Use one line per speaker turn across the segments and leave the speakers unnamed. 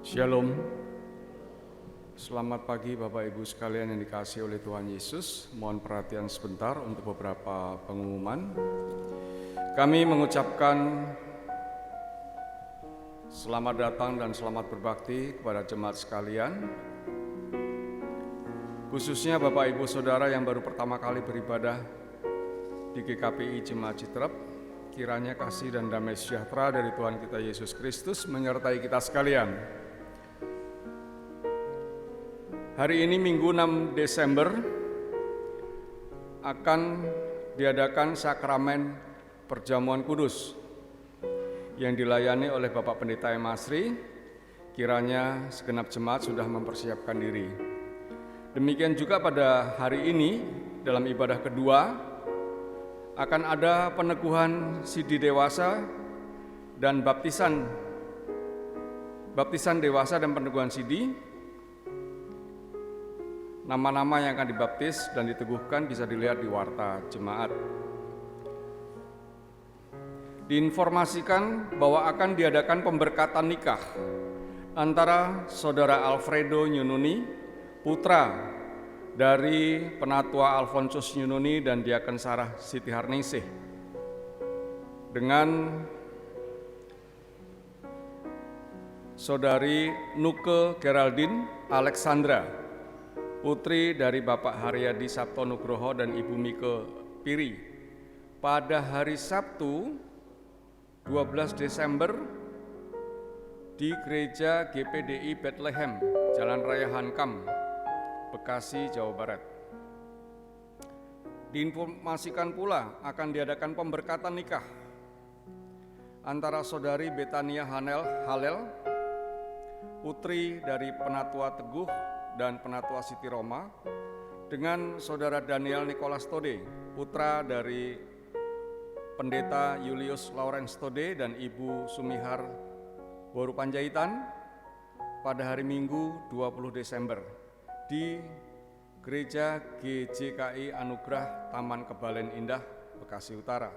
Shalom. Selamat pagi Bapak Ibu sekalian yang dikasihi oleh Tuhan Yesus. Mohon perhatian sebentar untuk beberapa pengumuman. Kami mengucapkan selamat datang dan selamat berbakti kepada jemaat sekalian. Khususnya Bapak Ibu Saudara yang baru pertama kali beribadah di GKPI Jemaat Citrep. Kiranya kasih dan damai sejahtera dari Tuhan kita Yesus Kristus menyertai kita sekalian. Hari ini Minggu 6 Desember akan diadakan sakramen perjamuan kudus yang dilayani oleh Bapak Pendeta M. Asri. Kiranya segenap jemaat sudah mempersiapkan diri. Demikian juga pada hari ini dalam ibadah kedua akan ada peneguhan sidi dewasa dan baptisan dewasa dan peneguhan sidi. Nama-nama yang akan dibaptis dan diteguhkan bisa dilihat di warta jemaat. Diinformasikan bahwa akan diadakan pemberkatan nikah antara Saudara Alfredo Nyununi, putra dari Penatua Alfonsus Nyununi dan Diaken Sarah Siti Harningsih, dengan Saudari Nuke Geraldine Alexandra, putri dari Bapak Haryadi Sabto Nugroho dan Ibu Mike Piri, pada hari Sabtu 12 Desember di Gereja GPDI Bethlehem, Jalan Raya Hankam, Bekasi, Jawa Barat. Diinformasikan pula akan diadakan pemberkatan nikah antara Saudari Betania Halel, putri dari Penatua Teguh dan Penatua Siti Roma, dengan Saudara Daniel Nicholas Tode, putra dari Pendeta Julius Lawrence Tode dan Ibu Sumihar Boru Panjaitan pada hari Minggu 20 Desember di Gereja GJKI Anugerah Taman Kebalen Indah, Bekasi Utara.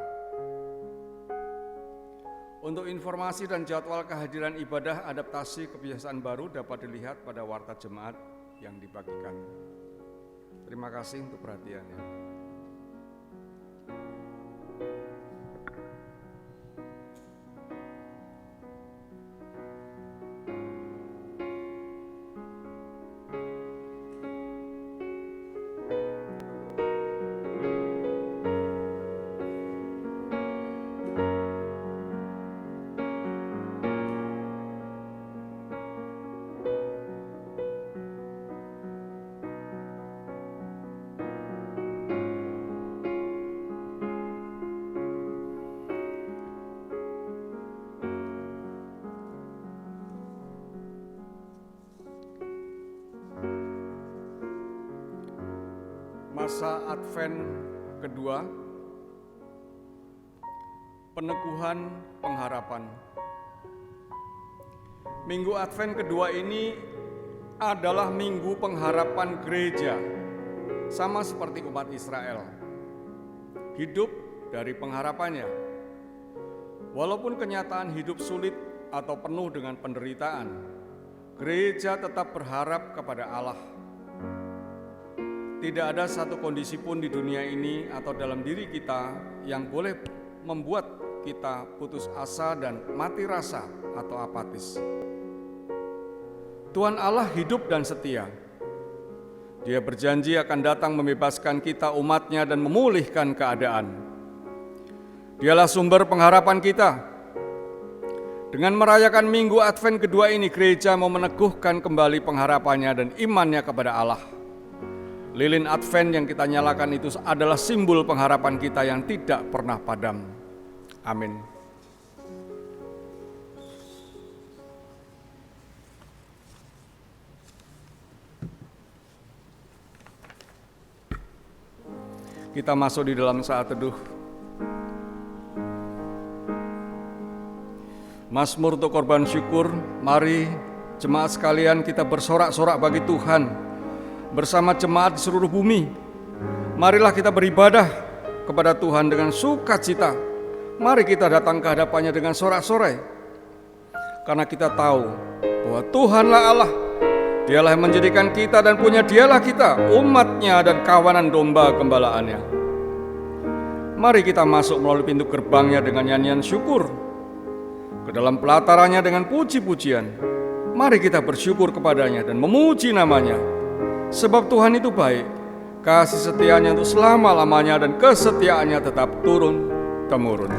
Untuk informasi dan jadwal kehadiran ibadah adaptasi kebiasaan baru dapat dilihat pada warta jemaat yang dibagikan. Terima kasih untuk perhatiannya. Masa Advent kedua, peneguhan pengharapan. Minggu Advent kedua ini adalah minggu pengharapan gereja, sama seperti umat Israel. Hidup dari pengharapannya. Walaupun kenyataan hidup sulit atau penuh dengan penderitaan, gereja tetap berharap kepada Allah. Tidak ada satu kondisi pun di dunia ini atau dalam diri kita yang boleh membuat kita putus asa dan mati rasa atau apatis. Tuhan Allah hidup dan setia. Dia berjanji akan datang membebaskan kita umatnya dan memulihkan keadaan. Dialah sumber pengharapan kita. Dengan merayakan Minggu Advent kedua ini, gereja mau meneguhkan kembali pengharapannya dan imannya kepada Allah. Lilin Advent yang kita nyalakan itu adalah simbol pengharapan kita yang tidak pernah padam. Amin. Kita masuk di dalam saat teduh. Mazmur untuk korban syukur. Mari jemaat sekalian kita bersorak-sorak bagi Tuhan bersama jemaat di seluruh bumi. Marilah kita beribadah kepada Tuhan dengan sukacita. Mari kita datang ke hadapannya dengan sorak-sorai. Karena kita tahu bahwa Tuhanlah Allah. Dialah yang menjadikan kita dan punya Dialah kita, umatnya dan kawanan domba gembalaannya. Mari kita masuk melalui pintu gerbangnya dengan nyanyian syukur, ke dalam pelatarannya dengan puji-pujian. Mari kita bersyukur kepadanya dan memuji namanya, sebab Tuhan itu baik, kasih setianya untuk selama-lamanya dan kesetiaannya tetap turun-temurun.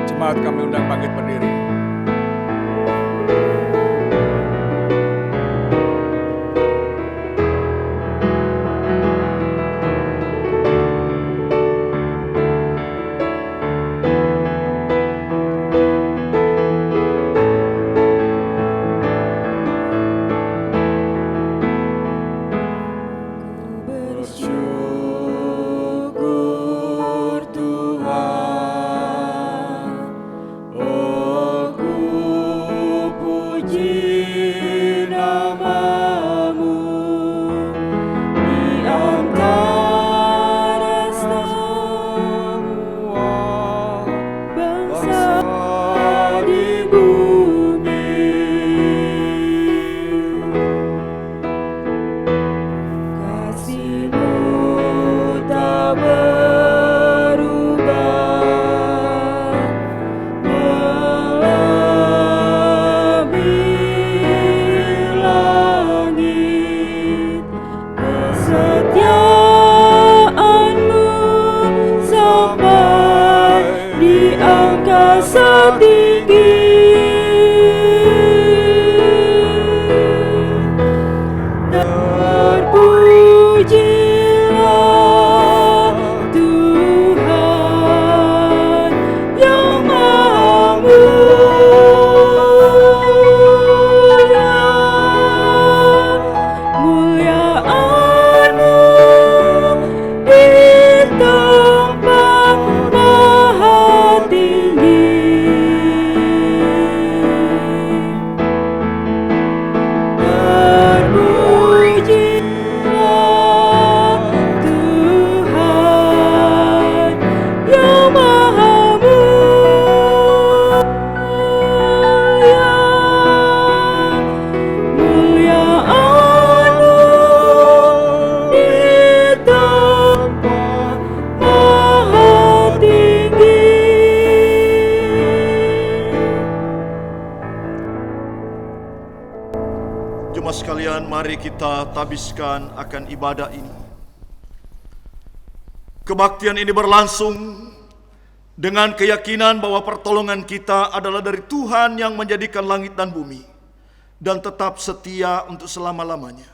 Jemaat kami undang bangkit berdiri.
Mari kita tabiskan akan ibadah ini. Kebaktian ini berlangsung dengan keyakinan bahwa pertolongan kita adalah dari Tuhan yang menjadikan langit dan bumi dan tetap setia untuk selama-lamanya.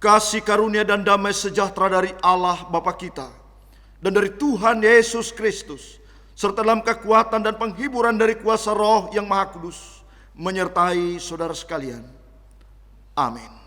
Kasih karunia dan damai sejahtera dari Allah Bapa kita dan dari Tuhan Yesus Kristus serta dalam kekuatan dan penghiburan dari kuasa Roh yang Maha Kudus menyertai saudara sekalian. Amin.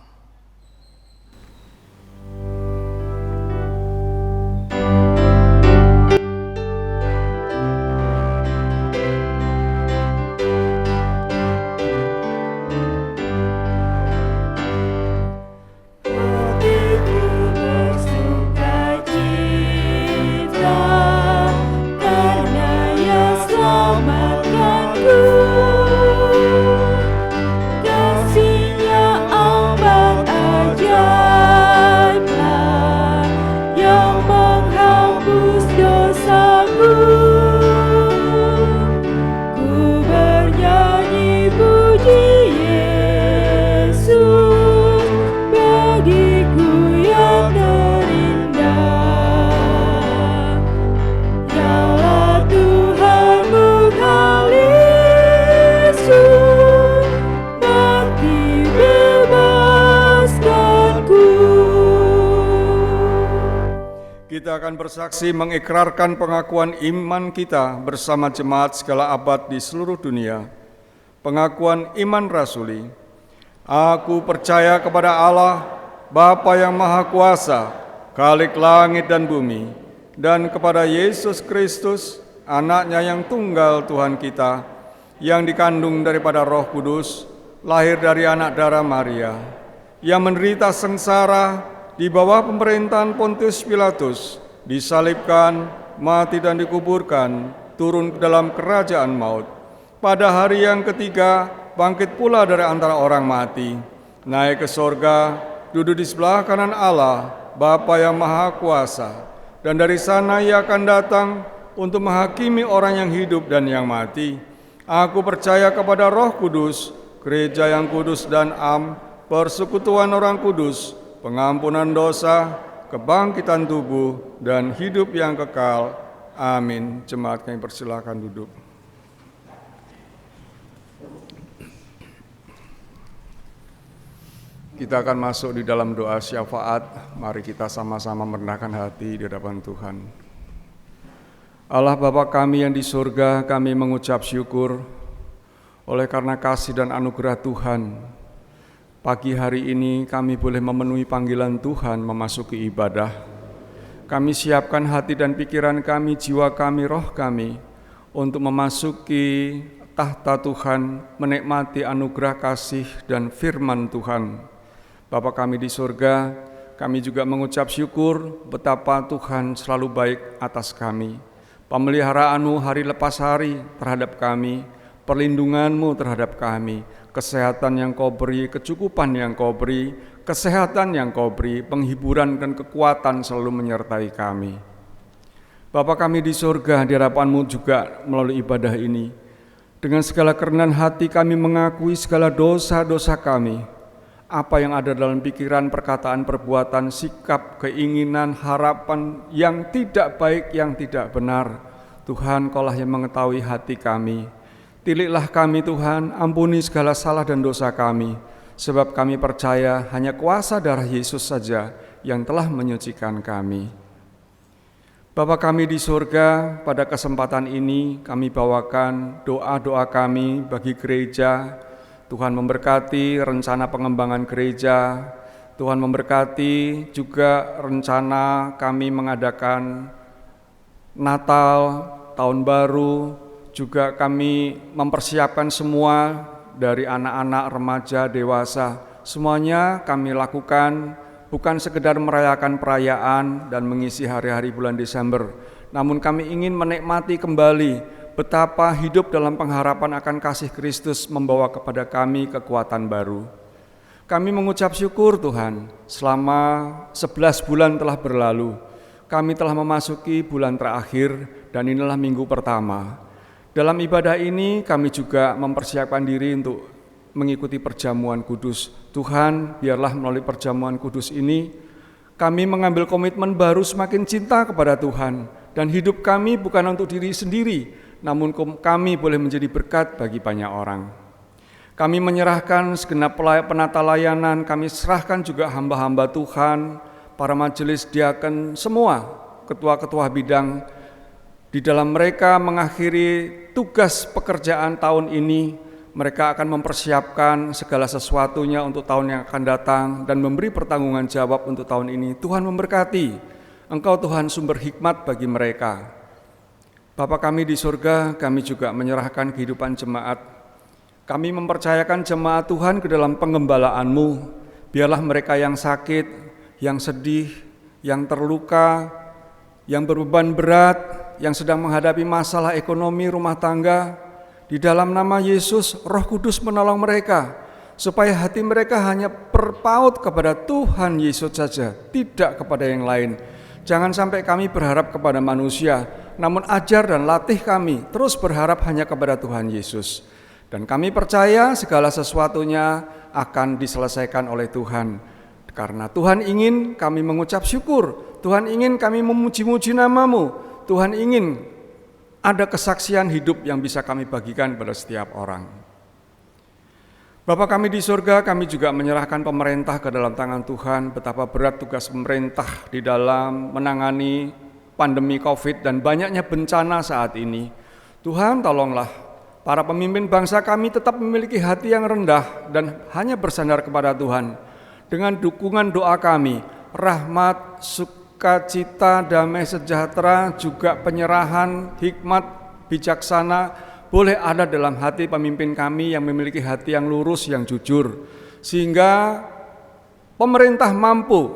Kita akan bersaksi mengikrarkan pengakuan iman kita bersama jemaat segala abad di seluruh dunia. Pengakuan iman rasuli. Aku percaya kepada Allah, Bapa yang Maha Kuasa, Khalik langit dan bumi, dan kepada Yesus Kristus, Anaknya yang tunggal Tuhan kita, yang dikandung daripada Roh Kudus, lahir dari anak darah Maria, yang menderita sengsara, di bawah pemerintahan Pontius Pilatus, disalibkan, mati dan dikuburkan, turun ke dalam kerajaan maut. Pada hari yang ketiga, bangkit pula dari antara orang mati, naik ke sorga, duduk di sebelah kanan Allah, Bapa yang Maha Kuasa. Dan dari sana Ia akan datang untuk menghakimi orang yang hidup dan yang mati. Aku percaya kepada Roh Kudus, gereja yang kudus dan am, persekutuan orang kudus, pengampunan dosa, kebangkitan tubuh, dan hidup yang kekal. Amin. Jemaat kami persilakan duduk. Kita akan masuk di dalam doa syafaat. Mari kita sama-sama merendahkan hati di hadapan Tuhan. Allah Bapa kami yang di surga, kami mengucap syukur oleh karena kasih dan anugerah Tuhan. Pagi hari ini kami boleh memenuhi panggilan Tuhan memasuki ibadah. Kami siapkan hati dan pikiran kami, jiwa kami, roh kami untuk memasuki tahta Tuhan, menikmati anugerah kasih dan firman Tuhan. Bapa kami di surga, kami juga mengucap syukur betapa Tuhan selalu baik atas kami. Pemeliharaan-Mu hari lepas hari terhadap kami, perlindungan-Mu terhadap kami, kesehatan yang Kau beri, kecukupan yang Kau beri, kesehatan yang Kau beri, penghiburan dan kekuatan selalu menyertai kami. Bapa kami di surga, di hadapan-Mu juga melalui ibadah ini, dengan segala kerendahan hati kami mengakui segala dosa-dosa kami, apa yang ada dalam pikiran, perkataan, perbuatan, sikap, keinginan, harapan yang tidak baik, yang tidak benar. Tuhan, Kaulah yang mengetahui hati kami. Tiliklah kami Tuhan, ampuni segala salah dan dosa kami, sebab kami percaya hanya kuasa darah Yesus saja yang telah menyucikan kami. Bapa kami di surga, pada kesempatan ini kami bawakan doa-doa kami bagi gereja. Tuhan memberkati rencana pengembangan gereja, Tuhan memberkati juga rencana kami mengadakan Natal, Tahun Baru, juga kami mempersiapkan semua dari anak-anak, remaja, dewasa. Semuanya kami lakukan bukan sekedar merayakan perayaan dan mengisi hari-hari bulan Desember, namun kami ingin menikmati kembali betapa hidup dalam pengharapan akan kasih Kristus membawa kepada kami kekuatan baru. Kami mengucap syukur Tuhan, selama 11 bulan telah berlalu, kami telah memasuki bulan terakhir dan inilah minggu pertama. Dalam ibadah ini kami juga mempersiapkan diri untuk mengikuti perjamuan kudus. Tuhan, biarlah melalui perjamuan kudus ini kami mengambil komitmen baru semakin cinta kepada Tuhan, dan hidup kami bukan untuk diri sendiri, namun kami boleh menjadi berkat bagi banyak orang. Kami menyerahkan segenap penata layanan, kami serahkan juga hamba-hamba Tuhan, para majelis diaken semua, ketua-ketua bidang. Di dalam mereka mengakhiri tugas pekerjaan tahun ini, mereka akan mempersiapkan segala sesuatunya untuk tahun yang akan datang dan memberi pertanggungan jawab untuk tahun ini. Tuhan memberkati, Engkau Tuhan sumber hikmat bagi mereka. Bapa kami di surga, kami juga menyerahkan kehidupan jemaat. Kami mempercayakan jemaat Tuhan ke dalam pengembalaan-Mu. Biarlah mereka yang sakit, yang sedih, yang terluka, yang berbeban berat, yang sedang menghadapi masalah ekonomi rumah tangga, di dalam nama Yesus, Roh Kudus menolong mereka, supaya hati mereka hanya berpaut kepada Tuhan Yesus saja, tidak kepada yang lain. Jangan sampai kami berharap kepada manusia, namun ajar dan latih kami terus berharap hanya kepada Tuhan Yesus. Dan kami percaya segala sesuatunya akan diselesaikan oleh Tuhan. Karena Tuhan ingin kami mengucap syukur, Tuhan ingin kami memuji-muji nama-Mu, Tuhan ingin ada kesaksian hidup yang bisa kami bagikan pada setiap orang. Bapa kami di surga, kami juga menyerahkan pemerintah ke dalam tangan Tuhan. Betapa berat tugas pemerintah di dalam menangani pandemi COVID dan banyaknya bencana saat ini. Tuhan, tolonglah para pemimpin bangsa kami tetap memiliki hati yang rendah dan hanya bersandar kepada Tuhan. Dengan dukungan doa kami, rahmat, sukacita, damai sejahtera, juga penyerahan, hikmat, bijaksana boleh ada dalam hati pemimpin kami yang memiliki hati yang lurus, yang jujur, sehingga pemerintah mampu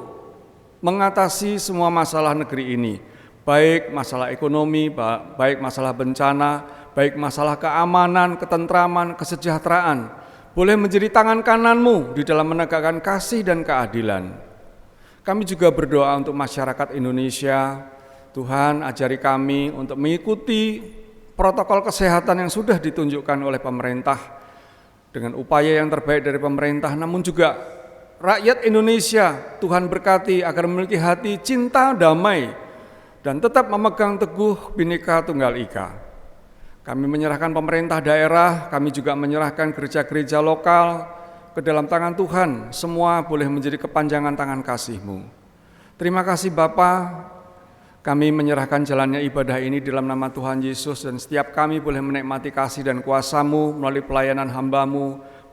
mengatasi semua masalah negeri ini, baik masalah ekonomi, baik masalah bencana, baik masalah keamanan, ketentraman, kesejahteraan, boleh menjadi tangan kananmu di dalam menegakkan kasih dan keadilan. Kami juga berdoa untuk masyarakat Indonesia. Tuhan, ajari kami untuk mengikuti protokol kesehatan yang sudah ditunjukkan oleh pemerintah dengan upaya yang terbaik dari pemerintah, namun juga rakyat Indonesia, Tuhan berkati agar memiliki hati cinta damai dan tetap memegang teguh Bhinneka Tunggal Ika. Kami menyerahkan pemerintah daerah, kami juga menyerahkan gereja-gereja lokal ke dalam tangan Tuhan. Semua boleh menjadi kepanjangan tangan kasih-Mu. Terima kasih Bapa, kami menyerahkan jalannya ibadah ini dalam nama Tuhan Yesus, dan setiap kami boleh menikmati kasih dan kuasa-Mu melalui pelayanan hamba-Mu,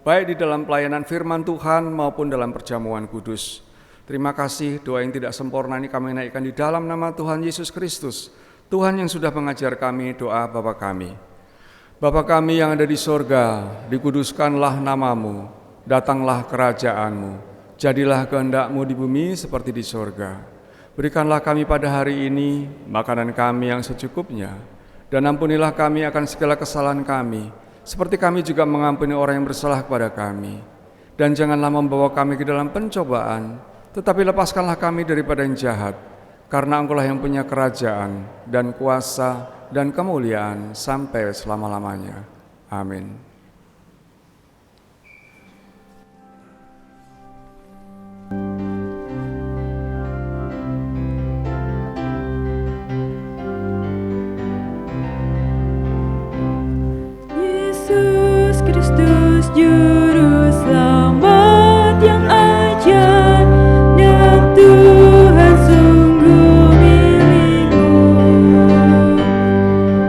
baik di dalam pelayanan firman Tuhan maupun dalam perjamuan kudus. Terima kasih, doa yang tidak sempurna ini kami naikkan di dalam nama Tuhan Yesus Kristus, Tuhan yang sudah mengajar kami doa Bapa kami. Bapa kami yang ada di sorga, dikuduskanlah nama-Mu, datanglah kerajaan-Mu, jadilah kehendak-Mu di bumi seperti di sorga. Berikanlah kami pada hari ini makanan kami yang secukupnya, dan ampunilah kami akan segala kesalahan kami, seperti kami juga mengampuni orang yang bersalah kepada kami. Dan janganlah membawa kami ke dalam pencobaan, tetapi lepaskanlah kami daripada yang jahat, karena Engkau-lah yang punya kerajaan dan kuasa dan kemuliaan sampai selama-lamanya. Amin.
Kristus Juru Selamat yang ajaib dan Tuhan sungguh milik-Mu.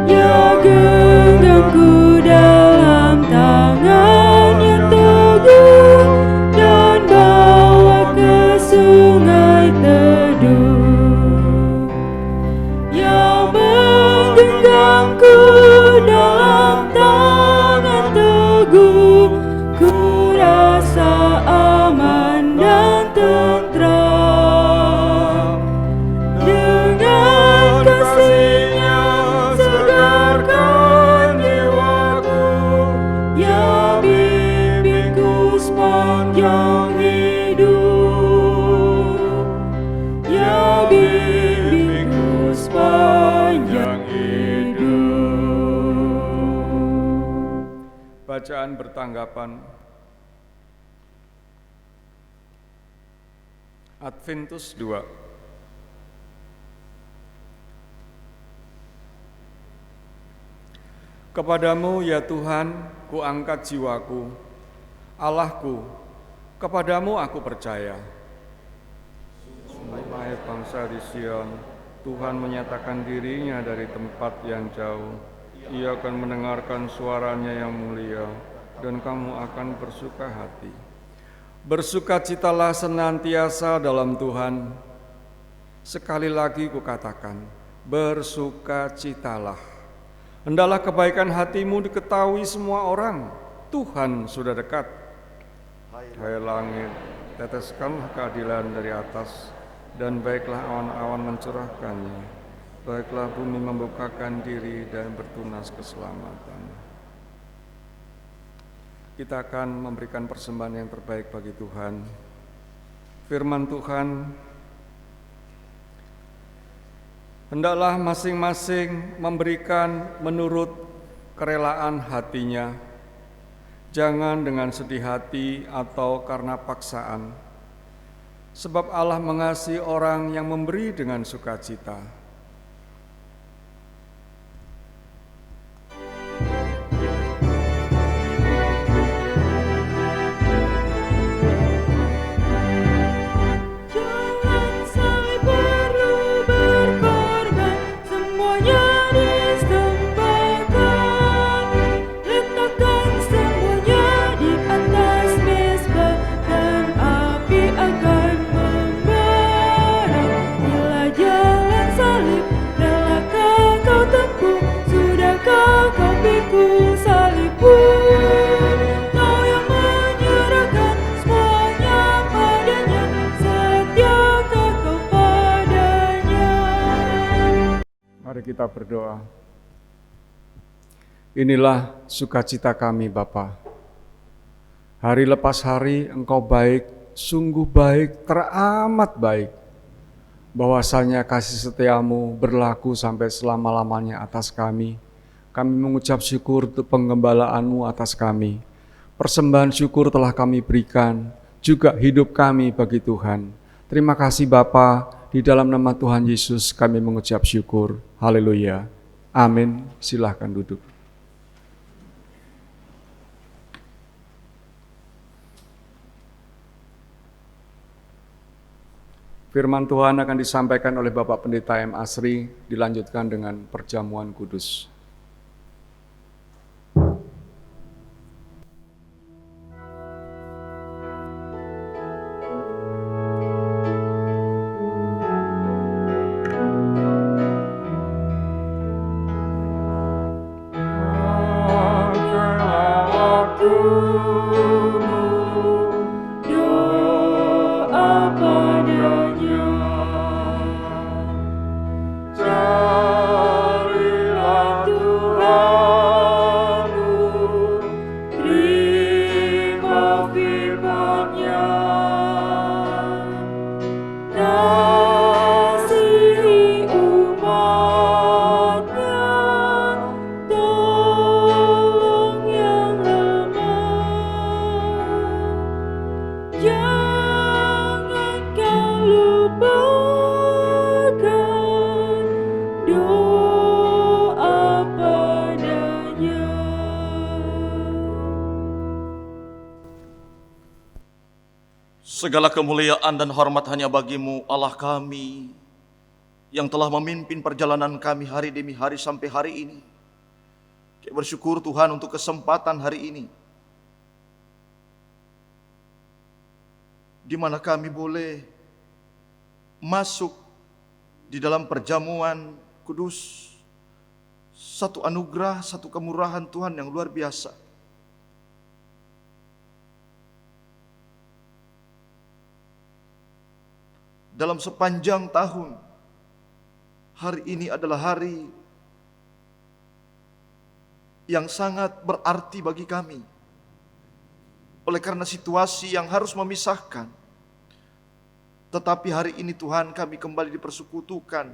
Ya genggamku dalam tangan yang teguh dan bawa ke sungai teduh. Ya menggenggamku dalam tangan teguh, ku rasa aman dan tentram. Dengan kasih-Nya segarkan jiwaku, ya bimbingku sepanjang hidup, ya bimbingku sepanjang hidup.
Bacaan bertanggapan. Adventus 2. Kepadamu ya Tuhan, ku angkat jiwaku. Allahku, kepadamu aku percaya. Hai bangsa di Sion, Tuhan menyatakan dirinya dari tempat yang jauh. Ia akan mendengarkan suaranya yang mulia, dan kamu akan bersuka hati. Bersukacitalah senantiasa dalam Tuhan. Sekali lagi kukatakan, bersukacitalah. Hendaklah kebaikan hatimu diketahui semua orang. Tuhan sudah dekat. Hai langit, teteskanlah keadilan dari atas, dan baiklah awan-awan mencurahkannya. Baiklah bumi membukakan diri dan bertunas keselamatan. Kita akan memberikan persembahan yang terbaik bagi Tuhan. Firman Tuhan, hendaklah masing-masing memberikan menurut kerelaan hatinya, jangan dengan sedih hati atau karena paksaan, sebab Allah mengasihi orang yang memberi dengan sukacita.
Jalan
Mari kita berdoa. Inilah sukacita kami Bapa. Hari lepas hari Engkau baik, sungguh baik, teramat baik. Bahwasanya kasih setiamu berlaku sampai selama-lamanya atas kami. Kami mengucap syukur untuk penggembalaanmu atas kami. Persembahan syukur telah kami berikan, juga hidup kami bagi Tuhan. Terima kasih Bapa, di dalam nama Tuhan Yesus kami mengucap syukur. Haleluya. Amin. Silahkan duduk. Firman Tuhan akan disampaikan oleh Bapak Pendeta M. Asri, dilanjutkan dengan perjamuan kudus.
Segala kemuliaan dan hormat hanya bagimu, Allah kami, yang telah memimpin perjalanan kami hari demi hari sampai hari ini. Kami bersyukur Tuhan untuk kesempatan hari ini, di mana kami boleh masuk di dalam perjamuan kudus, satu anugerah, satu kemurahan Tuhan yang luar biasa. Dalam sepanjang tahun, hari ini adalah hari yang sangat berarti bagi kami. Oleh karena situasi yang harus memisahkan, tetapi hari ini Tuhan kami kembali dipersekutukan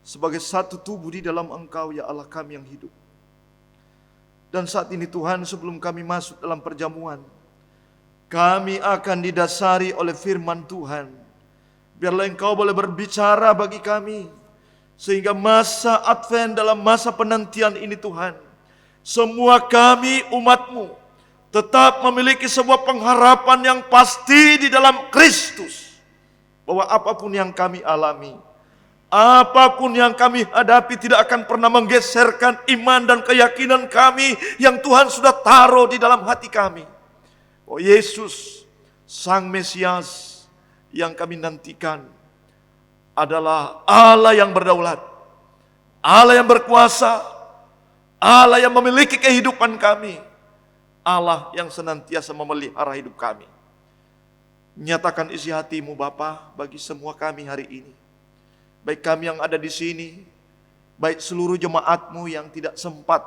sebagai satu tubuh di dalam Engkau, ya Allah kami yang hidup. Dan saat ini Tuhan, sebelum kami masuk dalam perjamuan, kami akan didasari oleh firman Tuhan. Biarlah Engkau boleh berbicara bagi kami, sehingga masa Advent dalam masa penantian ini Tuhan, semua kami umat-Mu tetap memiliki sebuah pengharapan yang pasti di dalam Kristus. Bahwa apapun yang kami alami, apapun yang kami hadapi tidak akan pernah menggeserkan iman dan keyakinan kami yang Tuhan sudah taruh di dalam hati kami. Oh Yesus, Sang Mesias yang kami nantikan adalah Allah yang berdaulat, Allah yang berkuasa, Allah yang memiliki kehidupan kami, Allah yang senantiasa memelihara hidup kami. Nyatakan isi hati-Mu Bapa bagi semua kami hari ini. Baik kami yang ada di sini, baik seluruh jemaat-Mu yang tidak sempat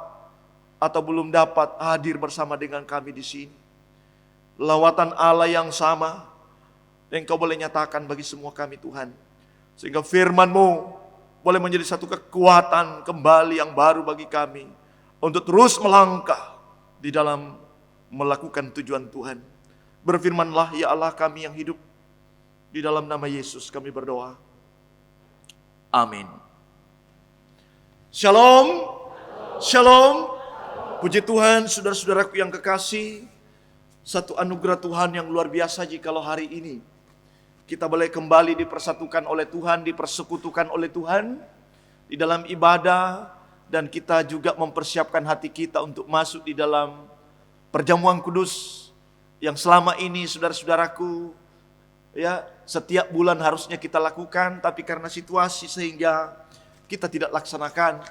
atau belum dapat hadir bersama dengan kami di sini. Lawatan Allah yang sama yang Engkau boleh nyatakan bagi semua kami Tuhan. Sehingga firman-Mu boleh menjadi satu kekuatan kembali yang baru bagi kami. Untuk terus melangkah di dalam melakukan tujuan Tuhan. Berfirmanlah ya Allah kami yang hidup. Di dalam nama Yesus kami berdoa. Amin. Shalom. Shalom. Puji Tuhan saudara-saudaraku yang kekasih. Satu anugerah Tuhan yang luar biasa jikalau hari ini kita boleh kembali dipersatukan oleh Tuhan, dipersekutukan oleh Tuhan di dalam ibadah, dan kita juga mempersiapkan hati kita untuk masuk di dalam perjamuan kudus yang selama ini saudara-saudaraku ya setiap bulan harusnya kita lakukan, tapi karena situasi sehingga kita tidak laksanakan.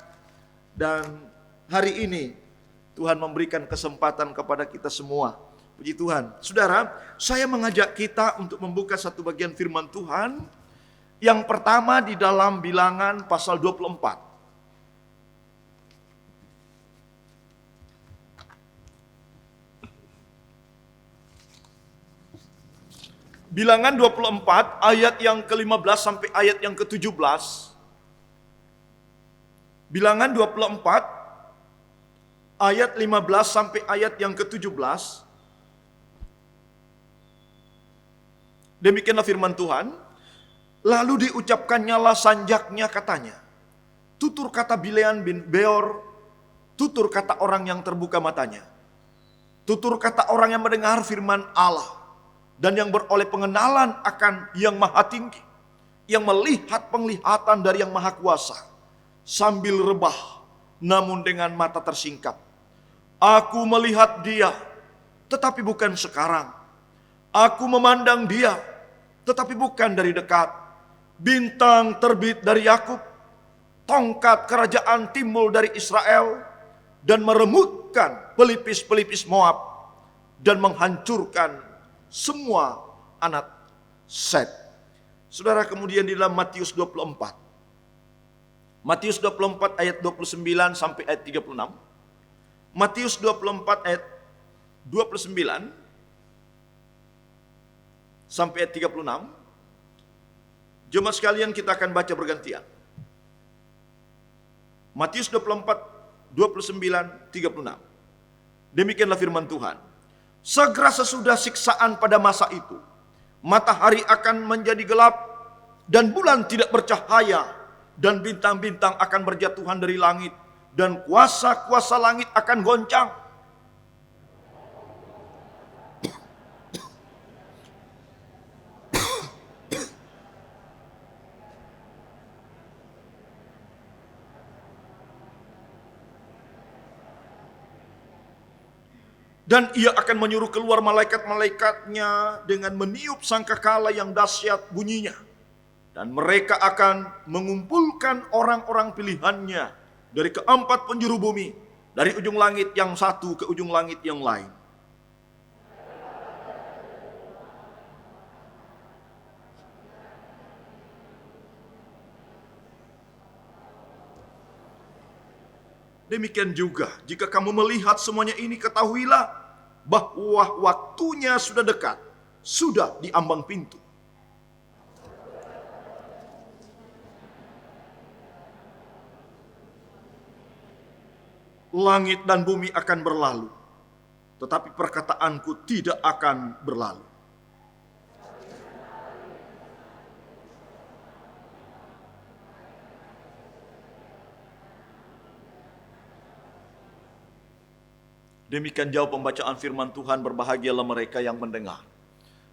Dan hari ini Tuhan memberikan kesempatan kepada kita semua. Puji Tuhan. Saudara, saya mengajak kita untuk membuka satu bagian firman Tuhan. Yang pertama di dalam Bilangan pasal 24. Bilangan 24 ayat yang ke-15 sampai ayat yang ke-17. Bilangan 24 ayat 15 sampai ayat yang ke-17. Demikianlah firman Tuhan. Lalu diucapkannya lah sanjaknya katanya. Tutur kata Bileam bin Beor, tutur kata orang yang terbuka matanya. Tutur kata orang yang mendengar firman Allah dan yang beroleh pengenalan akan yang maha tinggi, yang melihat penglihatan dari yang maha kuasa, sambil rebah namun dengan mata tersingkap. Aku melihat dia, tetapi bukan sekarang. Aku memandang dia, tetapi bukan dari dekat. Bintang terbit dari Yakub, tongkat kerajaan timbul dari Israel, dan meremutkan pelipis-pelipis Moab, dan menghancurkan semua anak Set. Saudara, kemudian di dalam Matius 24. Matius 24 ayat 29 sampai ayat 36. Matius 24 ayat 29 sampai ayat 36. Jemaat sekalian, kita akan baca bergantian. Matius 24, 29, 36. Demikianlah firman Tuhan. Segera sesudah siksaan pada masa itu, matahari akan menjadi gelap, dan bulan tidak bercahaya, dan bintang-bintang akan berjatuhan dari langit, dan kuasa-kuasa langit akan goncang. Dan ia akan menyuruh keluar malaikat-malaikatnya dengan meniup sangkakala yang dahsyat bunyinya. Dan mereka akan mengumpulkan orang-orang pilihannya dari keempat penjuru bumi, dari ujung langit yang satu ke ujung langit yang lain. Demikian juga, jika kamu melihat semuanya ini, ketahuilah bahwa waktunya sudah dekat, sudah di ambang pintu. Langit dan bumi akan berlalu, tetapi perkataanku tidak akan berlalu. Demikian jauh pembacaan firman Tuhan, berbahagialah mereka yang mendengar.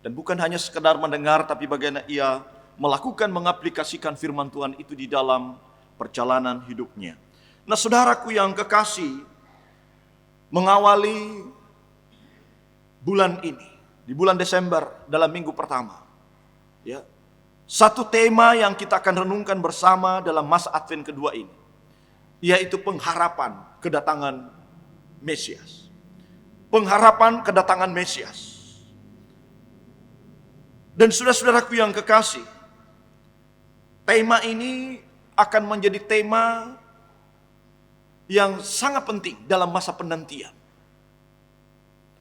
Dan bukan hanya sekedar mendengar, tapi bagaimana ia melakukan, mengaplikasikan firman Tuhan itu di dalam perjalanan hidupnya. Nah, saudaraku yang kekasih, mengawali bulan ini, di bulan Desember dalam minggu pertama, ya, satu tema yang kita akan renungkan bersama dalam masa Advent kedua ini, yaitu pengharapan kedatangan Mesias. Pengharapan kedatangan Mesias. Dan saudara-saudaraku yang kekasih, tema ini akan menjadi tema yang sangat penting dalam masa penantian.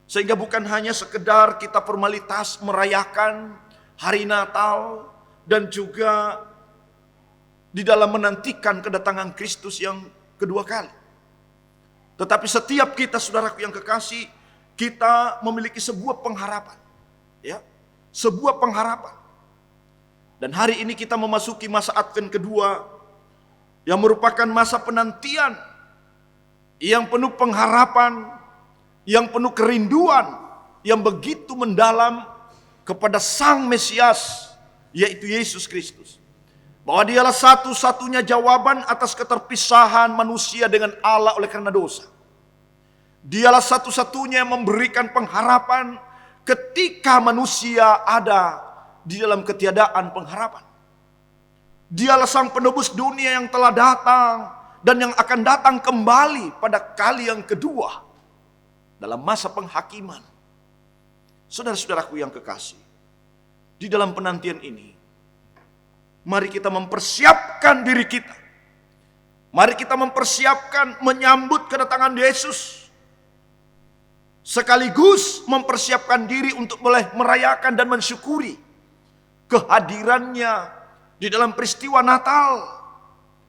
Sehingga bukan hanya sekedar kita formalitas merayakan hari Natal dan juga di dalam menantikan kedatangan Kristus yang kedua kali. Tetapi setiap kita, saudaraku yang kekasih, kita memiliki sebuah pengharapan. Ya, sebuah pengharapan. Dan hari ini kita memasuki masa Advent kedua yang merupakan masa penantian yang penuh pengharapan, yang penuh kerinduan, yang begitu mendalam kepada Sang Mesias, yaitu Yesus Kristus. Bahwa dialah satu-satunya jawaban atas keterpisahan manusia dengan Allah oleh karena dosa. Dialah satu-satunya yang memberikan pengharapan ketika manusia ada di dalam ketiadaan pengharapan. Dialah Sang Penebus dunia yang telah datang dan yang akan datang kembali pada kali yang kedua dalam masa penghakiman. Saudara-saudaraku yang kekasih, di dalam penantian ini, mari kita mempersiapkan diri kita. Mari kita mempersiapkan menyambut kedatangan Yesus. Sekaligus mempersiapkan diri untuk boleh merayakan dan mensyukuri kehadirannya di dalam peristiwa Natal.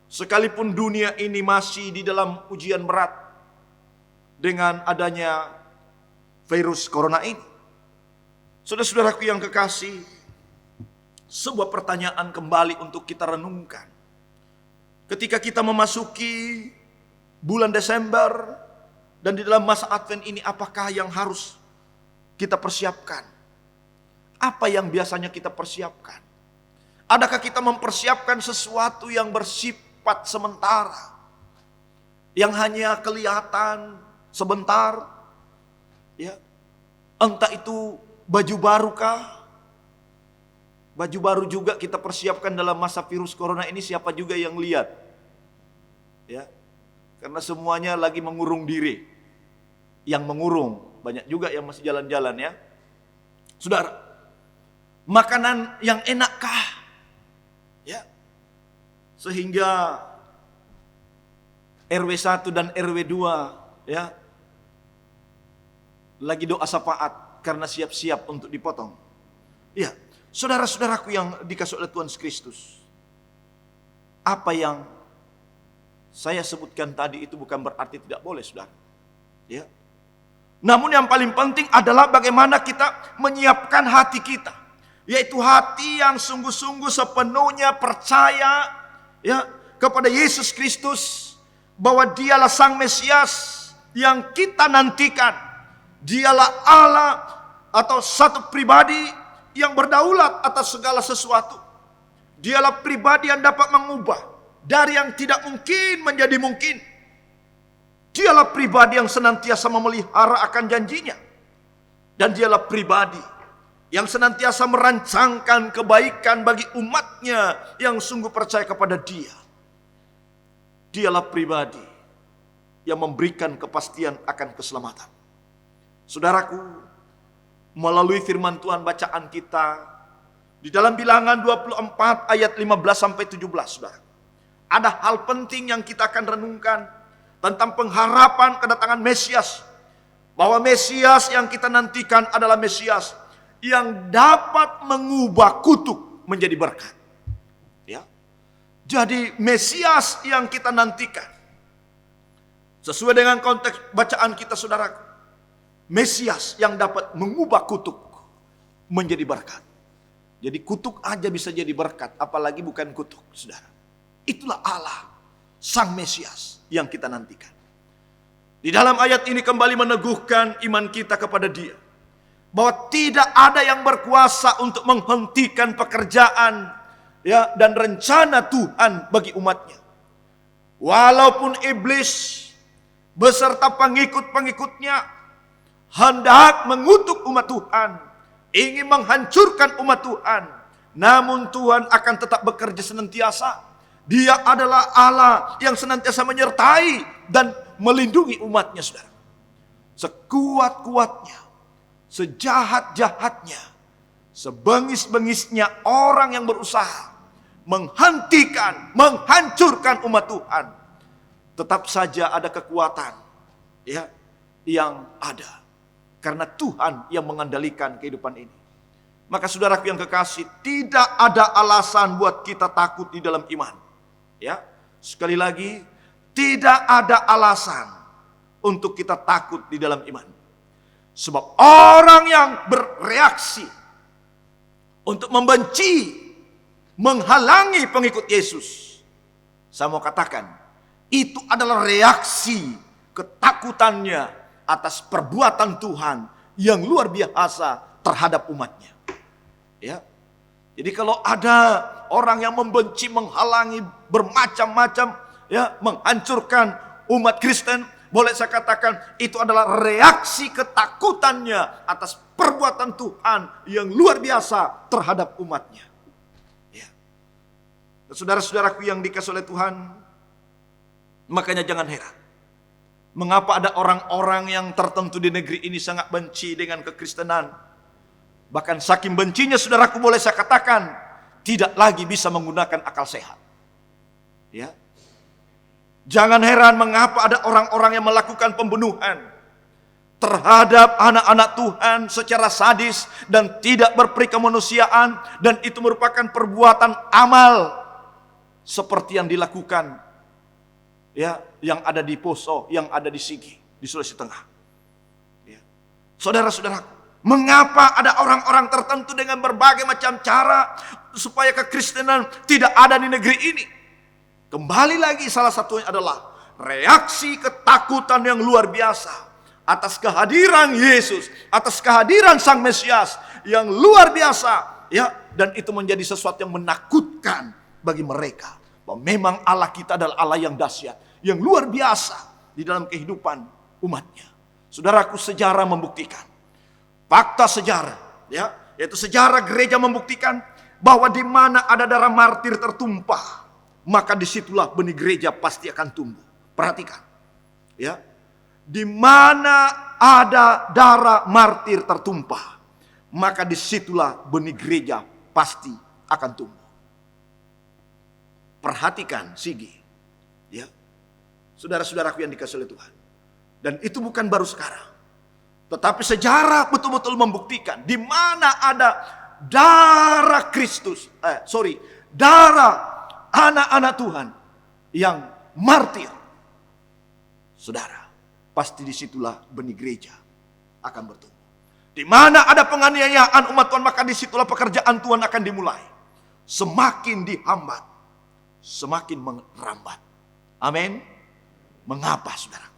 Sekalipun dunia ini masih di dalam ujian berat dengan adanya virus corona ini. Saudara-saudaraku yang kekasih, sebuah pertanyaan kembali untuk kita renungkan. Ketika kita memasuki bulan Desember dan di dalam masa Advent ini, apakah yang harus kita persiapkan? Apa yang biasanya kita persiapkan? Adakah kita mempersiapkan sesuatu yang bersifat sementara, yang hanya kelihatan sebentar? Ya, entah itu baju baru kah? Baju baru juga kita persiapkan dalam masa virus corona ini, siapa juga yang lihat? Ya, karena semuanya lagi mengurung diri. Yang mengurung, banyak juga yang masih jalan-jalan ya. Saudara, makanan yang enakkah? Ya, sehingga RW 1 dan RW 2 ya lagi doa syafaat karena siap-siap untuk dipotong. Ya, saudara-saudaraku yang dikasihi oleh Tuhan Kristus, apa yang saya sebutkan tadi itu bukan berarti tidak boleh, saudara. Ya. Namun yang paling penting adalah bagaimana kita menyiapkan hati kita, yaitu hati yang sungguh-sungguh sepenuhnya percaya ya kepada Yesus Kristus, bahwa Dialah Sang Mesias yang kita nantikan. Dialah Allah atau satu pribadi yang berdaulat atas segala sesuatu. Dialah pribadi yang dapat mengubah dari yang tidak mungkin menjadi mungkin. Dialah pribadi yang senantiasa memelihara akan janjinya. Dan dialah pribadi yang senantiasa merancangkan kebaikan bagi umatnya yang sungguh percaya kepada Dia. Dialah pribadi yang memberikan kepastian akan keselamatan. Saudaraku, melalui firman Tuhan bacaan kita di dalam Bilangan 24 ayat 15 sampai 17, saudara, ada hal penting yang kita akan renungkan tentang pengharapan kedatangan Mesias, bahwa Mesias yang kita nantikan adalah Mesias yang dapat mengubah kutuk menjadi berkat. Ya. Jadi Mesias yang kita nantikan sesuai dengan konteks bacaan kita, saudaraku, Mesias yang dapat mengubah kutuk menjadi berkat. Jadi kutuk aja bisa jadi berkat, apalagi bukan kutuk, saudara. Itulah Allah, Sang Mesias yang kita nantikan. Di dalam ayat ini kembali meneguhkan iman kita kepada Dia, bahwa tidak ada yang berkuasa untuk menghentikan pekerjaan ya dan rencana Tuhan bagi umatnya. Walaupun iblis beserta pengikut-pengikutnya hendak mengutuk umat Tuhan, ingin menghancurkan umat Tuhan, namun Tuhan akan tetap bekerja senantiasa. Dia adalah Allah yang senantiasa menyertai dan melindungi umatnya, saudara. Sekuat-kuatnya, sejahat-jahatnya, sebengis-bengisnya orang yang berusaha menghentikan, menghancurkan umat Tuhan, tetap saja ada kekuatan ya yang ada. Karena Tuhan yang mengendalikan kehidupan ini. Maka saudaraku yang kekasih, tidak ada alasan buat kita takut di dalam iman. Ya, sekali lagi, tidak ada alasan untuk kita takut di dalam iman. Sebab orang yang bereaksi untuk membenci, menghalangi pengikut Yesus, saya mau katakan, itu adalah reaksi ketakutannya atas perbuatan Tuhan yang luar biasa terhadap umatnya. Ya. Jadi kalau ada orang yang membenci, menghalangi, bermacam-macam, ya, menghancurkan umat Kristen, boleh saya katakan itu adalah reaksi ketakutannya atas perbuatan Tuhan yang luar biasa terhadap umatnya. Ya. Saudara-saudaraku yang dikasihi oleh Tuhan, makanya jangan heran mengapa ada orang-orang yang tertentu di negeri ini sangat benci dengan kekristenan. Bahkan saking bencinya, saudaraku, boleh saya katakan tidak lagi bisa menggunakan akal sehat. Ya. Jangan heran mengapa ada orang-orang yang melakukan pembunuhan. terhadap anak-anak Tuhan secara sadis dan tidak berperi kemanusiaan, dan itu merupakan perbuatan amal seperti yang dilakukan ya yang ada di Poso, yang ada di Sigi, di Sulawesi Tengah. Ya. Saudara-saudaraku, mengapa ada orang-orang tertentu dengan berbagai macam cara supaya kekristenan tidak ada di negeri ini? Kembali lagi, salah satunya adalah reaksi ketakutan yang luar biasa atas kehadiran Yesus, atas kehadiran Sang Mesias yang luar biasa, ya, dan itu menjadi sesuatu yang menakutkan bagi mereka. Bahwa memang Allah kita adalah Allah yang dahsyat, yang luar biasa di dalam kehidupan umatnya. Saudaraku, sejarah membuktikan, fakta sejarah, ya, yaitu sejarah gereja membuktikan bahwa di mana ada darah martir tertumpah, maka disitulah benih gereja pasti akan tumbuh. Perhatikan, ya. Di mana ada darah martir tertumpah, maka disitulah benih gereja pasti akan tumbuh. Perhatikan Sigi, ya, saudara-saudaraku yang dikasihi oleh Tuhan. Dan itu bukan baru sekarang, tetapi sejarah betul-betul membuktikan di mana ada darah Kristus, darah anak-anak Tuhan yang martir, saudara, pasti disitulah benih gereja akan bertumbuh. Di mana ada penganiayaan umat Tuhan, maka disitulah pekerjaan Tuhan akan dimulai. Semakin dihambat, semakin merambat. Amin. Mengapa, saudara?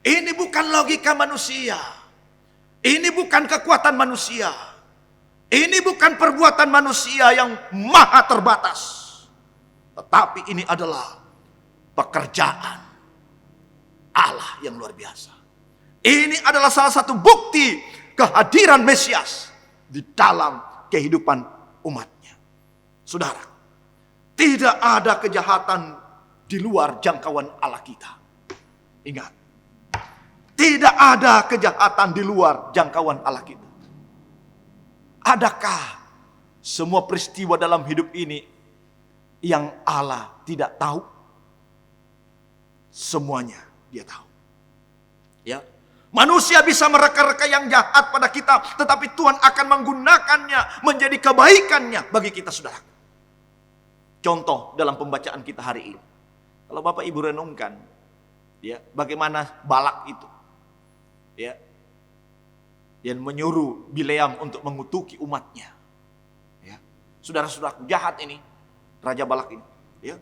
Ini bukan logika manusia. Ini bukan kekuatan manusia. Ini bukan perbuatan manusia yang maha terbatas. Tetapi ini adalah pekerjaan Allah yang luar biasa. Ini adalah salah satu bukti kehadiran Mesias di dalam kehidupan umatnya. Saudara, tidak ada kejahatan di luar jangkauan Allah kita. Ingat, tidak ada kejahatan di luar jangkauan Allah kita. Adakah semua peristiwa dalam hidup ini yang Allah tidak tahu? Semuanya Dia tahu. Ya. Manusia bisa mereka-reka yang jahat pada kita, tetapi Tuhan akan menggunakannya menjadi kebaikannya bagi kita, saudara. Contoh dalam pembacaan kita hari ini. Kalau Bapak Ibu renungkan, ya, bagaimana Balak itu, ya, yang menyuruh Bileam untuk mengutuki umatnya. Ya. Saudara-saudaraku, jahat ini Raja Balak ini. Ya.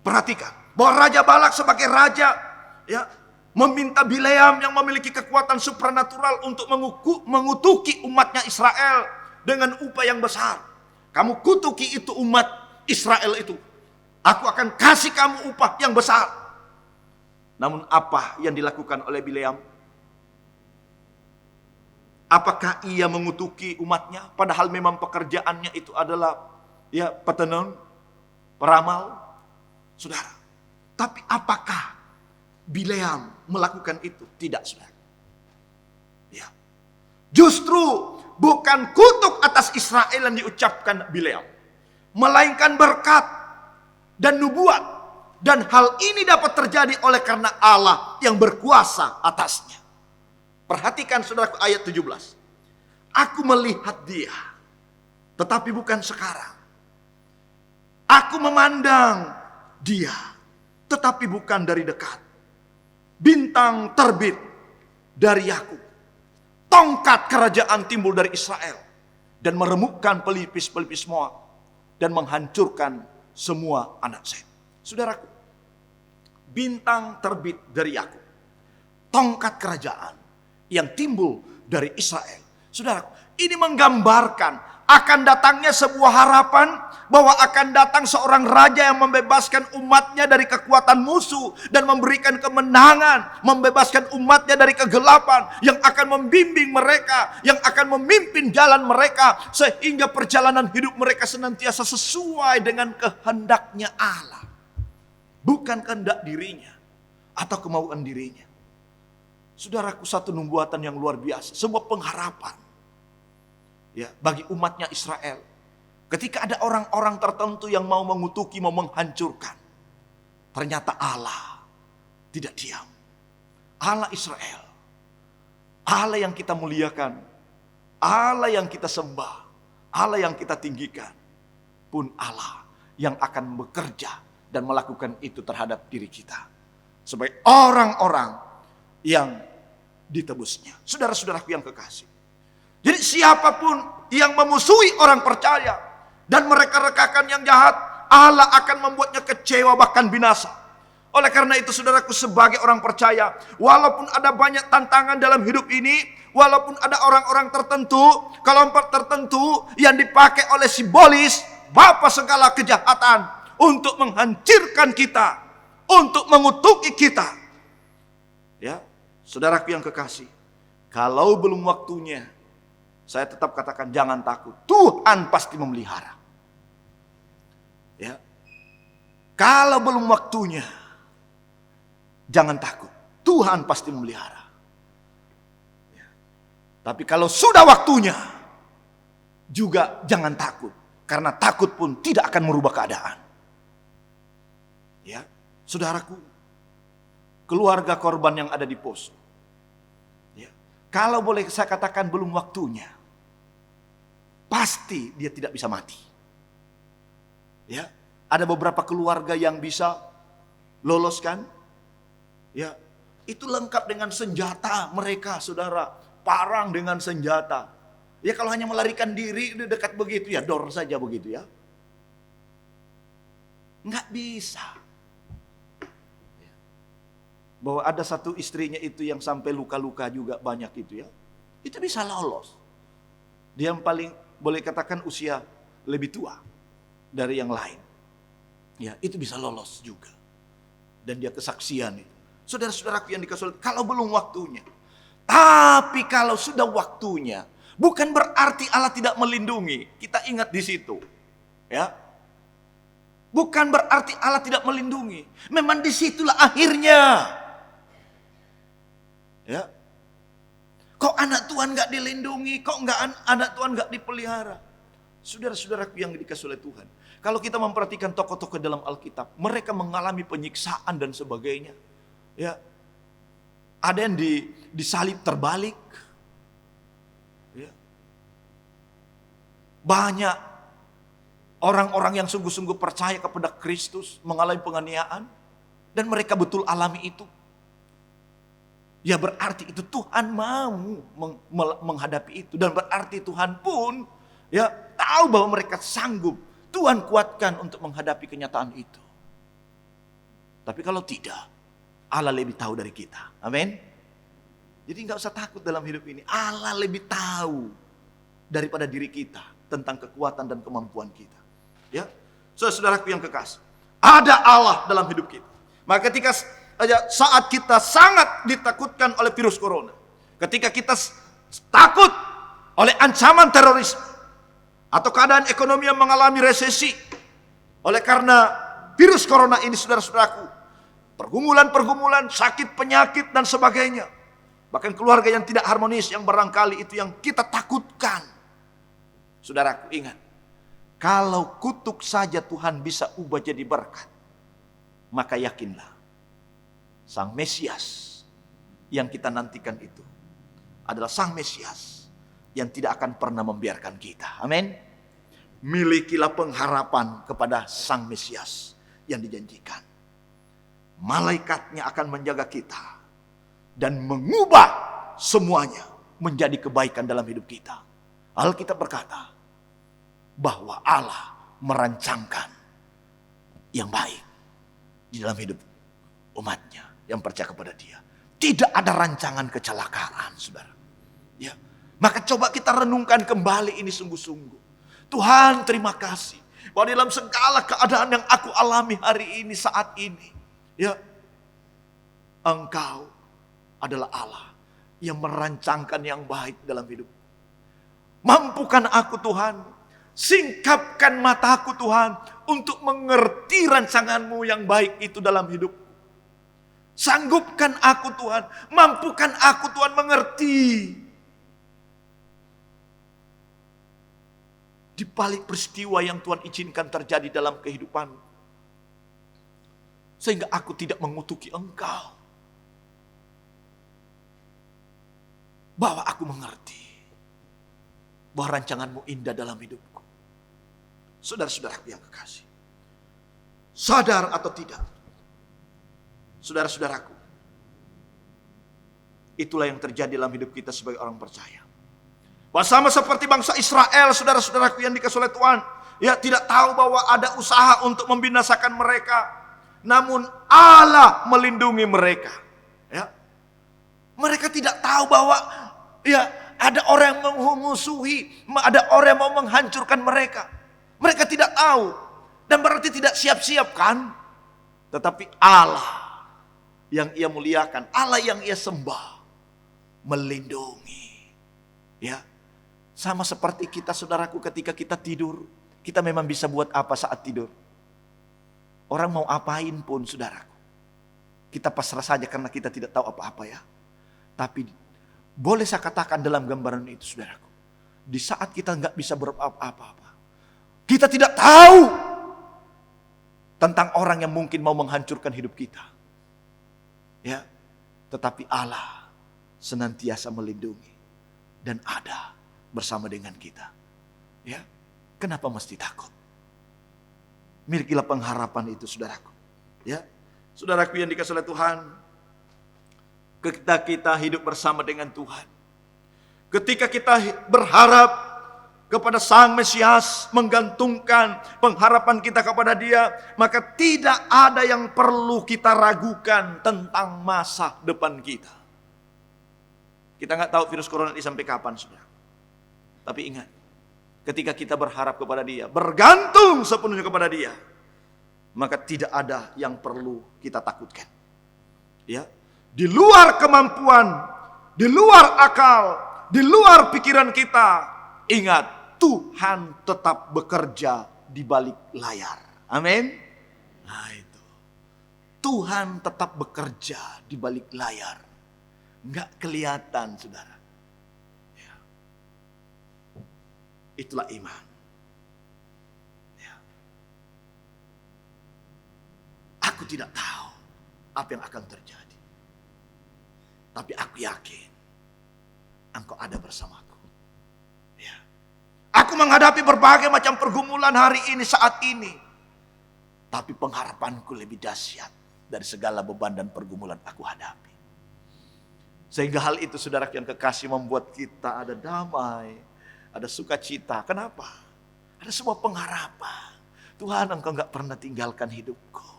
Perhatikan bahwa Raja Balak sebagai raja, ya, meminta Bileam yang memiliki kekuatan supranatural untuk mengutuki umatnya Israel dengan upah yang besar. Kamu kutuki itu umat Israel itu, aku akan kasih kamu upah yang besar. Namun apa yang dilakukan oleh Bileam? Apakah ia mengutuki umatnya? Padahal memang pekerjaannya itu adalah, ya, petenun, peramal, saudara. Tapi apakah Bileam melakukan itu? Tidak, saudara. Ya. Justru bukan kutuk atas Israel yang diucapkan Bileam, melainkan berkat dan nubuat. Dan hal ini dapat terjadi oleh karena Allah yang berkuasa atasnya. Perhatikan, saudaraku, ayat 17. Aku melihat dia, tetapi bukan sekarang. Aku memandang dia, tetapi bukan dari dekat. Bintang terbit dari Yakub, tongkat kerajaan timbul dari Israel, dan meremukkan pelipis-pelipis Moab, dan menghancurkan semua anak Sem. Saudaraku, bintang terbit dari Yakub, tongkat kerajaan yang timbul dari Israel. Saudaraku, ini menggambarkan akan datangnya sebuah harapan bahwa akan datang seorang raja yang membebaskan umatnya dari kekuatan musuh dan memberikan kemenangan, membebaskan umatnya dari kegelapan, yang akan membimbing mereka, yang akan memimpin jalan mereka sehingga perjalanan hidup mereka senantiasa sesuai dengan kehendaknya Allah, bukan kehendak dirinya atau kemauan dirinya. Saudaraku, satu nubuatan yang luar biasa, sebuah pengharapan, ya, bagi umatnya Israel. Ketika ada orang-orang tertentu yang mau mengutuki, mau menghancurkan, ternyata Allah tidak diam. Allah Israel Allah yang kita muliakan, Allah yang kita sembah, Allah yang kita tinggikan, pun Allah yang akan bekerja dan melakukan itu terhadap diri kita. Sebagai orang-orang yang ditebusnya. Saudara-saudaraku yang kekasih. Jadi siapapun yang memusuhi orang percaya dan mereka-rekakan yang jahat, Allah akan membuatnya kecewa bahkan binasa. Oleh karena itu saudaraku, sebagai orang percaya, walaupun ada banyak tantangan dalam hidup ini, walaupun ada orang-orang tertentu, kelompok tertentu yang dipakai oleh simbolis bapa segala kejahatan untuk menghancurkan kita, untuk mengutuki kita. Ya, saudaraku yang kekasih, kalau belum waktunya, saya tetap katakan jangan takut. Tuhan pasti memelihara. Ya. Kalau belum waktunya, jangan takut. Tuhan pasti memelihara. Ya. Tapi kalau sudah waktunya, juga jangan takut. Karena takut pun tidak akan merubah keadaan. Ya, saudaraku, keluarga korban yang ada di Poso. Ya. Kalau boleh saya katakan belum waktunya, pasti dia tidak bisa mati. Ya, ada beberapa keluarga yang bisa lolos kan? Ya, itu lengkap dengan senjata mereka, saudara, parang dengan senjata. Ya kalau hanya melarikan diri dekat begitu ya dor saja begitu ya. Nggak bisa. Bahwa ada satu istrinya itu yang sampai luka-luka juga banyak itu ya. Itu bisa lolos. Dia yang paling boleh katakan usia lebih tua dari yang lain. Ya, itu bisa lolos juga. Dan dia kesaksian itu. Saudara-saudaraku yang dikasihi, kalau belum waktunya. Tapi kalau sudah waktunya, bukan berarti Allah tidak melindungi. Kita ingat di situ. Ya. Bukan berarti Allah tidak melindungi. Memang disitulah akhirnya. Ya. Kok anak Tuhan gak dilindungi? Kok anak Tuhan gak dipelihara? Saudara-saudaraku yang dikasihi oleh Tuhan. Kalau kita memperhatikan tokoh-tokoh dalam Alkitab, mereka mengalami penyiksaan dan sebagainya. Ya. Ada yang disalib terbalik. Ya. Banyak orang-orang yang sungguh-sungguh percaya kepada Kristus mengalami penganiayaan. Dan mereka betul alami itu. Ya berarti itu Tuhan mau menghadapi itu. Dan berarti Tuhan pun ya tahu bahwa mereka sanggup. Tuhan kuatkan untuk menghadapi kenyataan itu. Tapi kalau tidak, Allah lebih tahu dari kita. Amin. Jadi gak usah takut dalam hidup ini. Allah lebih tahu daripada diri kita tentang kekuatan dan kemampuan kita. Ya, saudaraku yang kekasih, ada Allah dalam hidup kita. Maka ketika saat kita sangat ditakutkan oleh virus corona, ketika kita takut oleh ancaman terorisme, atau keadaan ekonomi yang mengalami resesi, oleh karena virus corona ini saudara-saudaraku, pergumulan-pergumulan, sakit, penyakit dan sebagainya, bahkan keluarga yang tidak harmonis yang barangkali itu yang kita takutkan. Saudaraku ingat, kalau kutuk saja Tuhan bisa ubah jadi berkat, maka yakinlah Sang Mesias yang kita nantikan itu adalah Sang Mesias yang tidak akan pernah membiarkan kita. Amin. Milikilah pengharapan kepada Sang Mesias yang dijanjikan. Malaikatnya akan menjaga kita dan mengubah semuanya menjadi kebaikan dalam hidup kita. Alkitab berkata bahwa Allah merancangkan yang baik di dalam hidup umatnya yang percaya kepada Dia. Tidak ada rancangan kecelakaan, saudara. Ya. Maka coba kita renungkan kembali ini sungguh-sungguh. Tuhan terima kasih bahwa dalam segala keadaan yang aku alami hari ini saat ini, ya, Engkau adalah Allah yang merancangkan yang baik dalam hidup. Mampukan aku Tuhan, singkapkan mataku Tuhan untuk mengerti rancangan-Mu yang baik itu dalam hidup. Sanggupkan aku Tuhan, mampukan aku Tuhan mengerti di balik peristiwa yang Tuhan izinkan terjadi dalam kehidupan, sehingga aku tidak mengutuki Engkau. bahwa aku mengerti bahwa rancanganmu indah dalam hidupku. Saudara-saudaraku yang kekasih, sadar atau tidak, saudara-saudaraku, itulah yang terjadi dalam hidup kita sebagai orang percaya. Bahwa sama seperti bangsa Israel, saudara-saudaraku yang dikasihi oleh Tuhan, ya, tidak tahu bahwa ada usaha untuk membinasakan mereka, namun Allah melindungi mereka. Ya, mereka tidak tahu bahwa ya ada orang yang memusuhi, ada orang yang mau menghancurkan mereka. Mereka tidak tahu dan berarti tidak siap-siap kan? Tetapi Allah yang ia muliakan, Allah yang ia sembah, melindungi. Ya, sama seperti kita, saudaraku, ketika kita tidur, kita memang bisa buat apa saat tidur? Orang mau apain pun, saudaraku, kita pasrah saja karena kita tidak tahu apa-apa ya. Tapi boleh saya katakan dalam gambaran itu, saudaraku, di saat kita nggak bisa berapa-apa, kita tidak tahu tentang orang yang mungkin mau menghancurkan hidup kita. Ya, tetapi Allah senantiasa melindungi dan ada bersama dengan kita. Ya, kenapa mesti takut? Milikilah pengharapan itu, saudaraku. Ya, saudaraku yang dikasihi oleh Tuhan, ketika kita hidup bersama dengan Tuhan, ketika kita berharap kepada Sang Mesias, menggantungkan pengharapan kita kepada Dia, maka tidak ada yang perlu kita ragukan tentang masa depan kita. Kita nggak tahu virus corona ini sampai kapan, saudara. Tapi ingat, ketika kita berharap kepada Dia, bergantung sepenuhnya kepada Dia, maka tidak ada yang perlu kita takutkan. Ya, di luar kemampuan, di luar akal, di luar pikiran kita, ingat, Tuhan tetap bekerja di balik layar. Amin. Nah itu, Tuhan tetap bekerja di balik layar, nggak kelihatan, saudara. Ya. Itulah iman. Ya. Aku tidak tahu apa yang akan terjadi, tapi aku yakin Engkau ada bersamaku. Ya. Aku menghadapi berbagai macam pergumulan hari ini, saat ini, tapi pengharapanku lebih dahsyat dari segala beban dan pergumulan aku hadapi. Sehingga hal itu, saudara yang kekasih, membuat kita ada damai, ada sukacita. Kenapa? Ada sebuah pengharapan. Tuhan, Engkau gak pernah tinggalkan hidupku.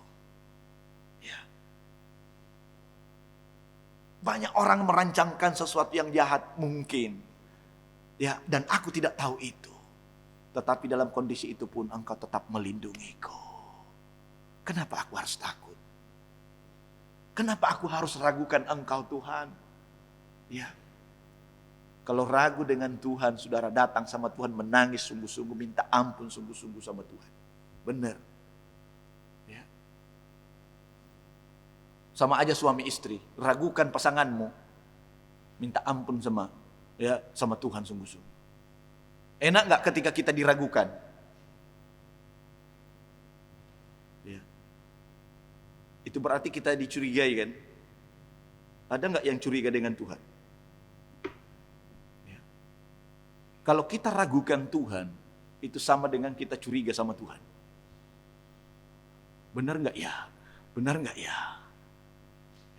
Ya. Banyak orang merancangkan sesuatu yang jahat mungkin. Ya, dan aku tidak tahu itu. Tetapi dalam kondisi itu pun Engkau tetap melindungiku. Kenapa aku harus takut? Kenapa aku harus ragukan Engkau, Tuhan? Ya. Kalau ragu dengan Tuhan, saudara, datang sama Tuhan menangis sungguh-sungguh, minta ampun sungguh-sungguh sama Tuhan. Benar. Ya. Sama aja suami istri, ragukan pasanganmu, minta ampun sama Tuhan sungguh-sungguh. Enak gak ketika kita diragukan? Ya. Itu berarti kita dicurigai kan? Ada gak yang curiga dengan Tuhan? Ya. Kalau kita ragukan Tuhan, itu sama dengan kita curiga sama Tuhan. Benar gak ya? Benar gak ya?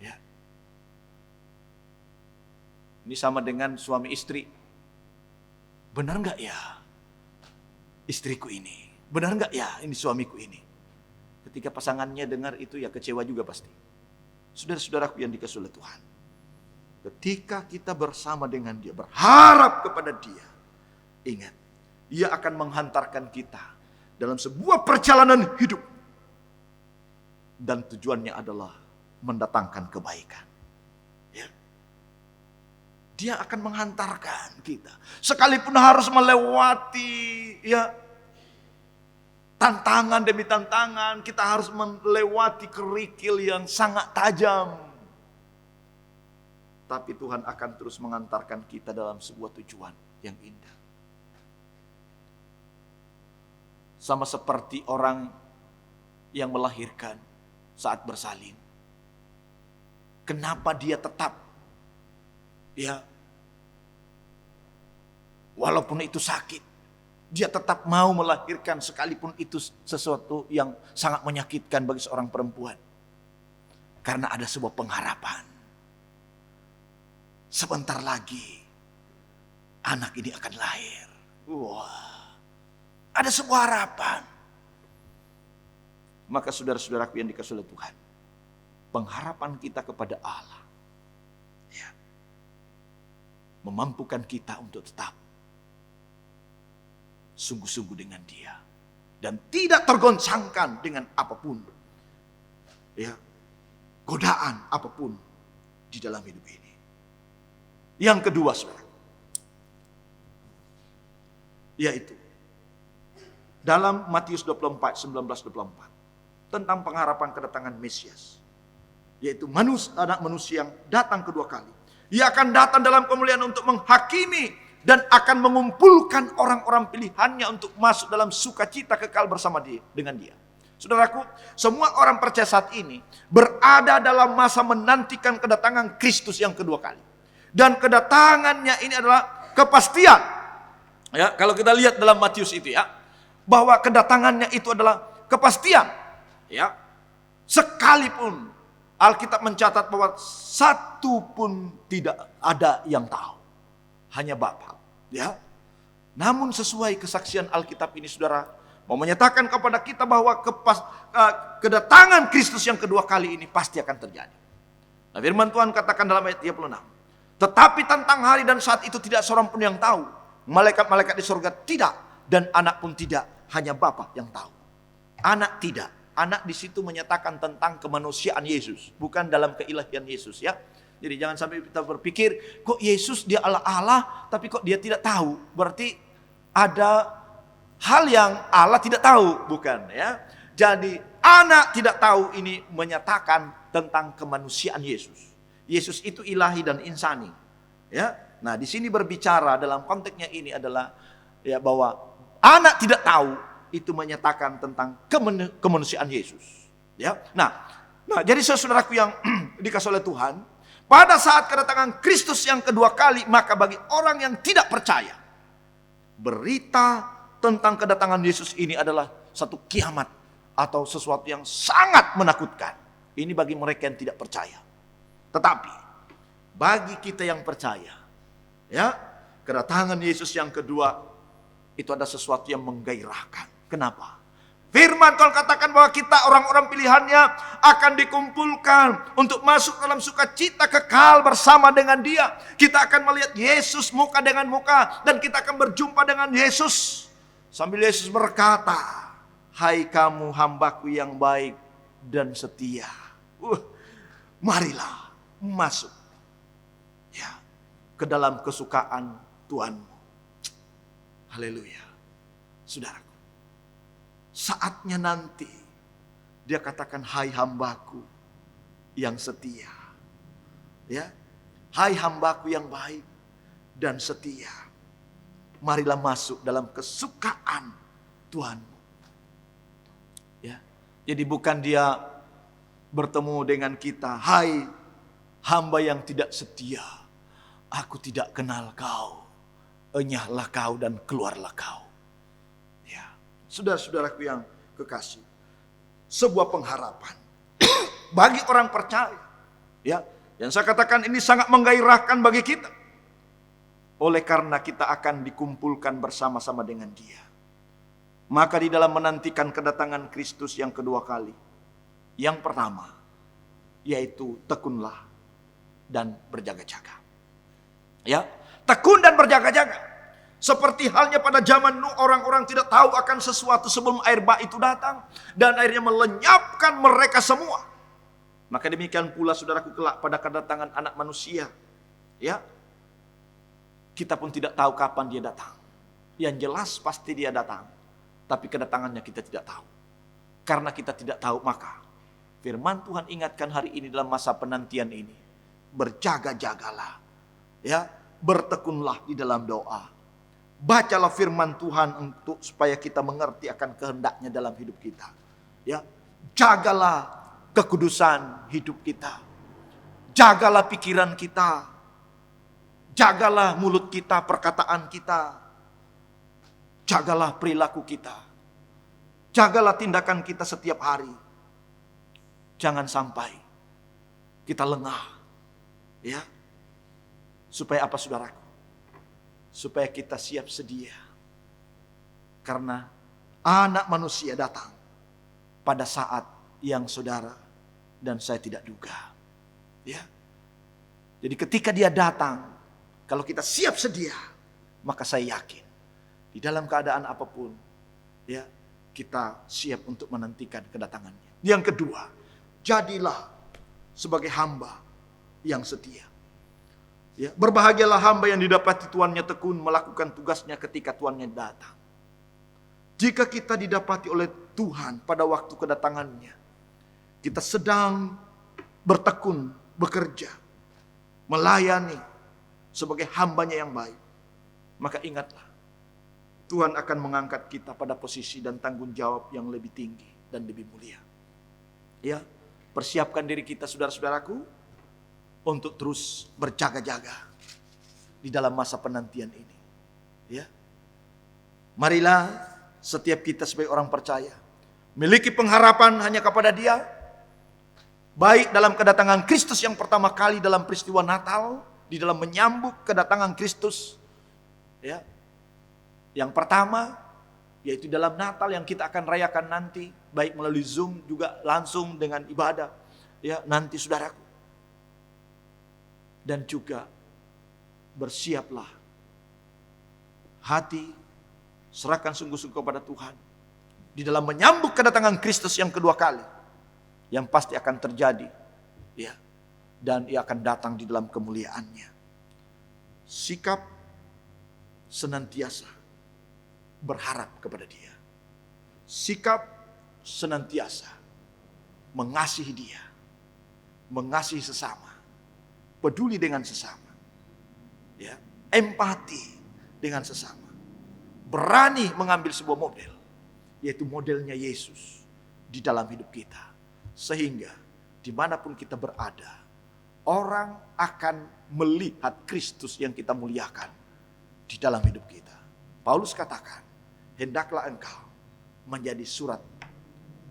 Ya. Ini sama dengan suami istri. Benar gak ya istriku ini? Benar gak ya ini suamiku ini? Ketika pasangannya dengar itu ya kecewa juga pasti. Saudara-saudaraku yang dikasihi oleh Tuhan, ketika kita bersama dengan Dia, berharap kepada Dia, ingat, Dia akan menghantarkan kita dalam sebuah perjalanan hidup. Dan tujuannya adalah mendatangkan kebaikan. Dia akan menghantarkan kita. Sekalipun harus melewati tantangan demi tantangan, kita harus melewati kerikil yang sangat tajam. Tapi Tuhan akan terus mengantarkan kita dalam sebuah tujuan yang indah. Sama seperti orang yang melahirkan saat bersalin. Kenapa dia tetap Walaupun itu sakit, dia tetap mau melahirkan sekalipun itu sesuatu yang sangat menyakitkan bagi seorang perempuan. Karena ada sebuah pengharapan. Sebentar lagi anak ini akan lahir. Wah, ada sebuah harapan. Maka saudara-saudaraku yang dikasihi oleh Tuhan, pengharapan kita kepada Allah ya, memampukan kita untuk tetap sungguh-sungguh dengan Dia dan tidak tergoncangkan dengan apapun ya, godaan apapun di dalam hidup ini. Yang kedua, saudara, yaitu dalam Matius 24, 19-24 tentang pengharapan kedatangan Mesias, yaitu anak manusia yang datang kedua kali. Ia akan datang dalam kemuliaan untuk menghakimi dan akan mengumpulkan orang-orang pilihannya untuk masuk dalam sukacita kekal bersama dengan Dia. Saudaraku, semua orang percaya saat ini berada dalam masa menantikan kedatangan Kristus yang kedua kali. Dan kedatangannya ini adalah kepastian. Ya, kalau kita lihat dalam Matius itu ya, bahwa kedatangannya itu adalah kepastian. Ya, sekalipun Alkitab mencatat bahwa satu pun tidak ada yang tahu, hanya Bapa. Ya, namun sesuai kesaksian Alkitab ini, saudara, mau menyatakan kepada kita bahwa kedatangan Kristus yang kedua kali ini pasti akan terjadi. Nah, firman Tuhan katakan dalam ayat 36, tetapi tentang hari dan saat itu tidak seorang pun yang tahu, malaikat-malaikat di surga tidak, dan anak pun tidak, hanya Bapa yang tahu. Anak tidak. Anak di situ menyatakan tentang kemanusiaan Yesus, bukan dalam keilahian Yesus ya. Jadi jangan sampai kita berpikir, kok Yesus dia Allah, tapi kok dia tidak tahu. Berarti ada hal yang Allah tidak tahu, bukan ya. Jadi anak tidak tahu ini menyatakan tentang kemanusiaan Yesus. Yesus itu ilahi dan insani. Ya. Nah, di sini berbicara dalam konteksnya ini adalah ya bahwa anak tidak tahu itu menyatakan tentang kemanusiaan Yesus. Ya. Nah, jadi saudaraku yang dikasihi oleh Tuhan, pada saat kedatangan Kristus yang kedua kali, maka bagi orang yang tidak percaya, berita tentang kedatangan Yesus ini adalah satu kiamat atau sesuatu yang sangat menakutkan. Ini bagi mereka yang tidak percaya. Tetapi bagi kita yang percaya, ya, kedatangan Yesus yang kedua itu ada sesuatu yang menggairahkan. Kenapa? Firman Tuhan katakan bahwa kita orang-orang pilihannya akan dikumpulkan untuk masuk dalam sukacita kekal bersama dengan Dia. Kita akan melihat Yesus muka dengan muka dan kita akan berjumpa dengan Yesus. Sambil Yesus berkata, hai kamu hambaku yang baik dan setia. Marilah masuk ya ke dalam kesukaan Tuhanmu. Haleluya. Saudaraku, saatnya nanti dia katakan, hai hambaku yang setia. Ya, hai hambaku yang baik dan setia. Marilah masuk dalam kesukaan Tuhanmu. Ya, jadi bukan dia bertemu dengan kita, hai hamba yang tidak setia, aku tidak kenal kau, enyahlah kau dan keluarlah kau. Saudara-saudaraku yang kekasih, sebuah pengharapan bagi orang percaya. Ya, yang saya katakan ini sangat menggairahkan bagi kita. Oleh karena kita akan dikumpulkan bersama-sama dengan Dia. Maka di dalam menantikan kedatangan Kristus yang kedua kali, yang pertama yaitu tekunlah dan berjaga-jaga. Ya, tekun dan berjaga-jaga. Seperti halnya pada zaman Nuh, orang-orang tidak tahu akan sesuatu sebelum air bah itu datang dan airnya melenyapkan mereka semua. Maka demikian pula saudaraku kelak pada kedatangan Anak Manusia. Ya, kita pun tidak tahu kapan Dia datang. Yang jelas pasti Dia datang, tapi kedatangannya kita tidak tahu. Karena kita tidak tahu, maka firman Tuhan ingatkan hari ini dalam masa penantian ini, berjaga-jagalah, ya, bertekunlah di dalam doa. Bacalah firman Tuhan untuk supaya kita mengerti akan kehendaknya dalam hidup kita. Ya, jagalah kekudusan hidup kita. Jagalah pikiran kita. Jagalah mulut kita, perkataan kita. jagalah perilaku kita. Jagalah tindakan kita setiap hari. Jangan sampai kita lengah. Ya. Supaya apa saudaraku? Supaya kita siap sedia. Karena Anak Manusia datang pada saat yang saudara dan saya tidak duga. Ya. Jadi ketika dia datang, kalau kita siap sedia, maka saya yakin di dalam keadaan apapun, ya, kita siap untuk menantikan kedatangannya. Yang kedua, jadilah sebagai hamba yang setia. Ya, berbahagialah hamba yang didapati tuannya tekun melakukan tugasnya ketika tuannya datang. Jika kita didapati oleh Tuhan pada waktu kedatangannya, kita sedang bertekun, bekerja, melayani sebagai hambanya yang baik, maka ingatlah, Tuhan akan mengangkat kita pada posisi dan tanggung jawab yang lebih tinggi dan lebih mulia. Ya, persiapkan diri kita saudara-saudaraku untuk terus berjaga-jaga di dalam masa penantian ini. Ya, marilah setiap kita sebagai orang percaya miliki pengharapan hanya kepada Dia, baik dalam kedatangan Kristus yang pertama kali dalam peristiwa Natal, di dalam menyambut kedatangan Kristus. Ya, yang pertama yaitu dalam Natal yang kita akan rayakan nanti, baik melalui Zoom juga langsung dengan ibadah. Ya, nanti saudaraku. Dan juga bersiaplah hati, serahkan sungguh-sungguh kepada Tuhan di dalam menyambut kedatangan Kristus yang kedua kali, yang pasti akan terjadi, ya, dan Ia akan datang di dalam kemuliaannya. Sikap senantiasa berharap kepada Dia, sikap senantiasa mengasihi Dia, mengasihi sesama, peduli dengan sesama, ya, empati dengan sesama. Berani mengambil sebuah model, yaitu modelnya Yesus di dalam hidup kita. Sehingga dimanapun kita berada, orang akan melihat Kristus yang kita muliakan di dalam hidup kita. Paulus katakan, hendaklah engkau menjadi surat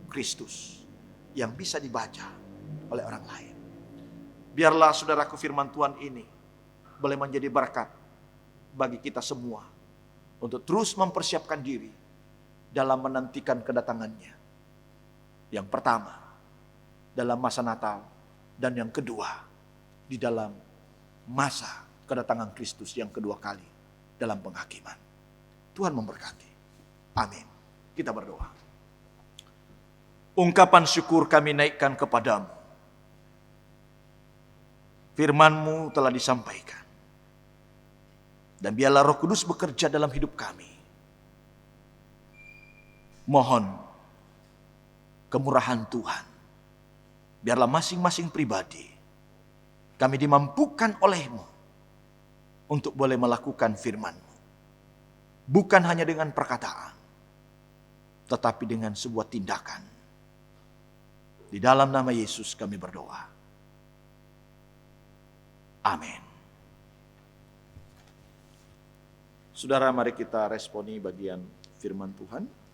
Kristus yang bisa dibaca oleh orang lain. Biarlah saudaraku firman Tuhan ini boleh menjadi berkat bagi kita semua untuk terus mempersiapkan diri dalam menantikan kedatangannya. Yang pertama, dalam masa Natal. Dan yang kedua, di dalam masa kedatangan Kristus yang kedua kali dalam penghakiman. Tuhan memberkati. Amin. Kita berdoa. Ungkapan syukur kami naikkan kepadamu. Firman-Mu telah disampaikan. Dan biarlah Roh Kudus bekerja dalam hidup kami. Mohon kemurahan Tuhan. Biarlah masing-masing pribadi kami dimampukan oleh-Mu untuk boleh melakukan firman-Mu. Bukan hanya dengan perkataan, tetapi dengan sebuah tindakan. Di dalam nama Yesus kami berdoa. Amin. Saudara, mari kita responi bagian firman Tuhan.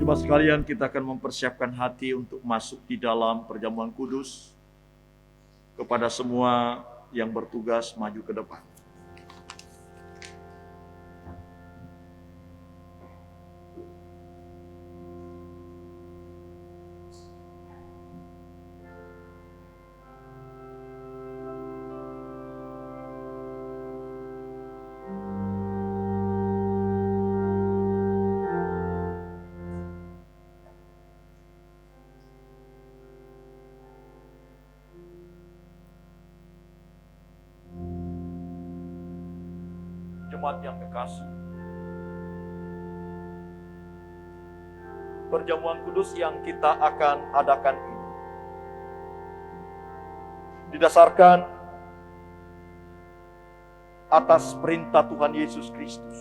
Jemaat sekalian, kita akan mempersiapkan hati untuk masuk di dalam perjamuan kudus. Kepada semua yang bertugas maju ke depan. Jemaat yang kekasih, perjamuan kudus yang kita akan adakan ini didasarkan atas perintah Tuhan Yesus Kristus,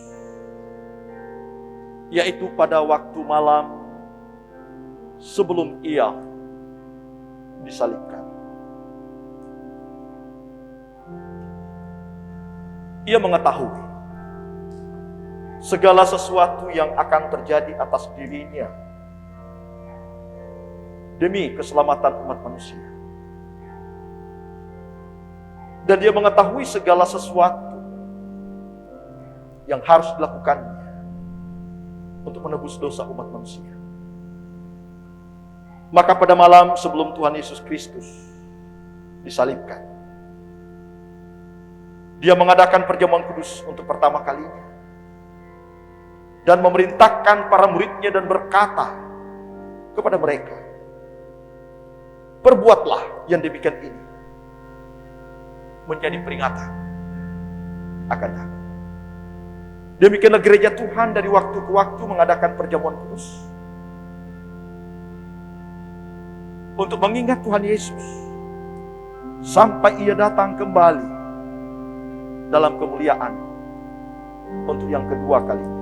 yaitu pada waktu malam sebelum Ia disalibkan. Ia mengetahui segala sesuatu yang akan terjadi atas dirinya demi keselamatan umat manusia. Dan dia mengetahui segala sesuatu yang harus dilakukannya untuk menebus dosa umat manusia. Maka pada malam sebelum Tuhan Yesus Kristus disalibkan, dia mengadakan perjamuan kudus untuk pertama kalinya dan memerintahkan para muridnya dan berkata kepada mereka, "Perbuatlah yang demikian ini menjadi peringatan akan aku." Demikianlah gereja Tuhan dari waktu ke waktu mengadakan perjamuan kudus untuk mengingat Tuhan Yesus sampai Ia datang kembali dalam kemuliaan untuk yang kedua kalinya.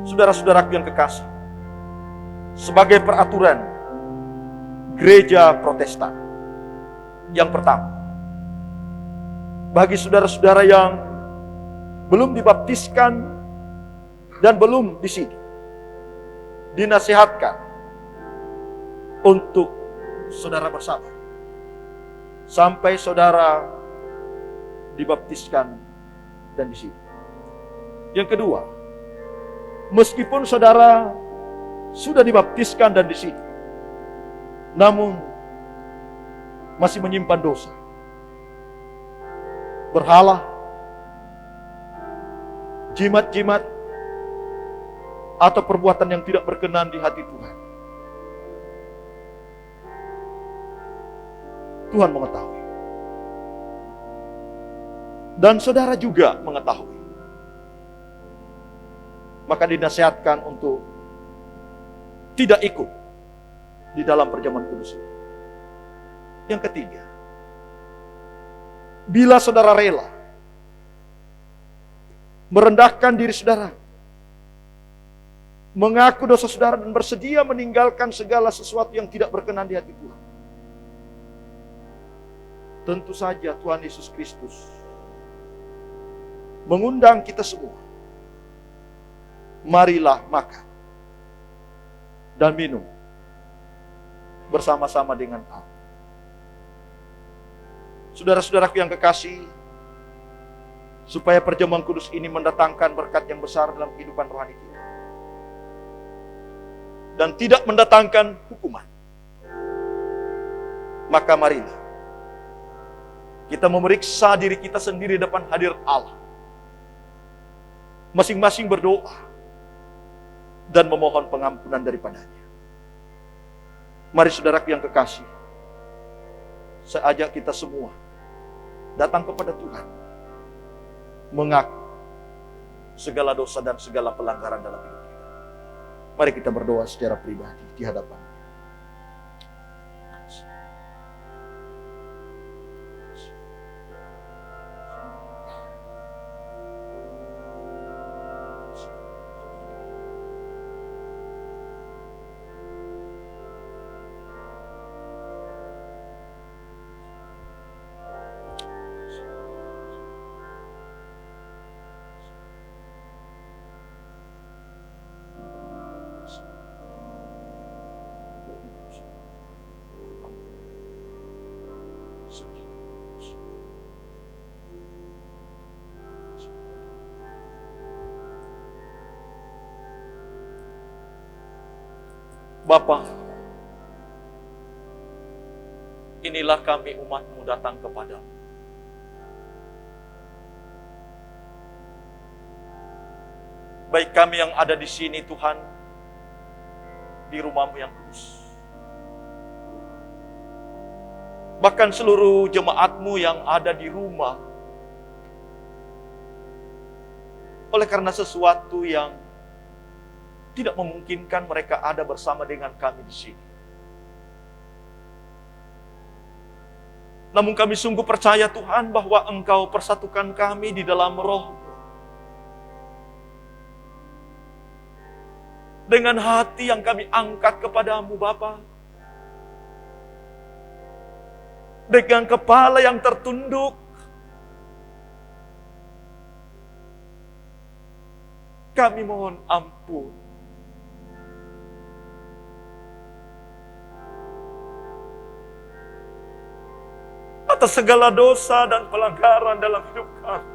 Saudara-saudaraku yang kekasih, sebagai peraturan gereja Protestan, yang pertama, bagi saudara-saudara yang belum dibaptiskan dan belum di sini, dinasihatkan untuk saudara bersabar sampai saudara dibaptiskan dan di sini. Yang kedua, meskipun saudara sudah dibaptiskan dan di sini, namun masih menyimpan dosa, berhala, jimat-jimat, atau perbuatan yang tidak berkenan di hati Tuhan, Tuhan mengetahui. Dan saudara juga mengetahui. Maka dinasihatkan untuk tidak ikut di dalam perjamuan kudus ini. Yang ketiga, bila saudara rela merendahkan diri saudara, mengaku dosa saudara dan bersedia meninggalkan segala sesuatu yang tidak berkenan di hati Tuhan, tentu saja Tuhan Yesus Kristus mengundang kita semua. Marilah makan dan minum bersama-sama dengan aku. Saudara-saudaraku yang kekasih, supaya perjamuan kudus ini mendatangkan berkat yang besar dalam kehidupan rohani kita dan tidak mendatangkan hukuman, maka marilah kita memeriksa diri kita sendiri depan hadir Allah, masing-masing berdoa dan memohon pengampunan daripadanya. Mari saudaraku yang kekasih, saya ajak kita semua datang kepada Tuhan, mengaku segala dosa dan segala pelanggaran dalam hidup kita. Mari kita berdoa secara pribadi di hadapan.
Bapa, inilah kami umat-Mu datang kepadamu. Baik kami yang ada di sini Tuhan, di rumah-Mu yang kudus. Bahkan seluruh jemaat-Mu yang ada di rumah, oleh karena sesuatu yang tidak memungkinkan mereka ada bersama dengan kami di sini. Namun kami sungguh percaya Tuhan bahwa Engkau persatukan kami di dalam roh. Dengan hati yang kami angkat kepadamu Bapa. Dengan kepala yang tertunduk. Kami mohon ampun. Atas segala dosa dan pelanggaran dalam hidup kami.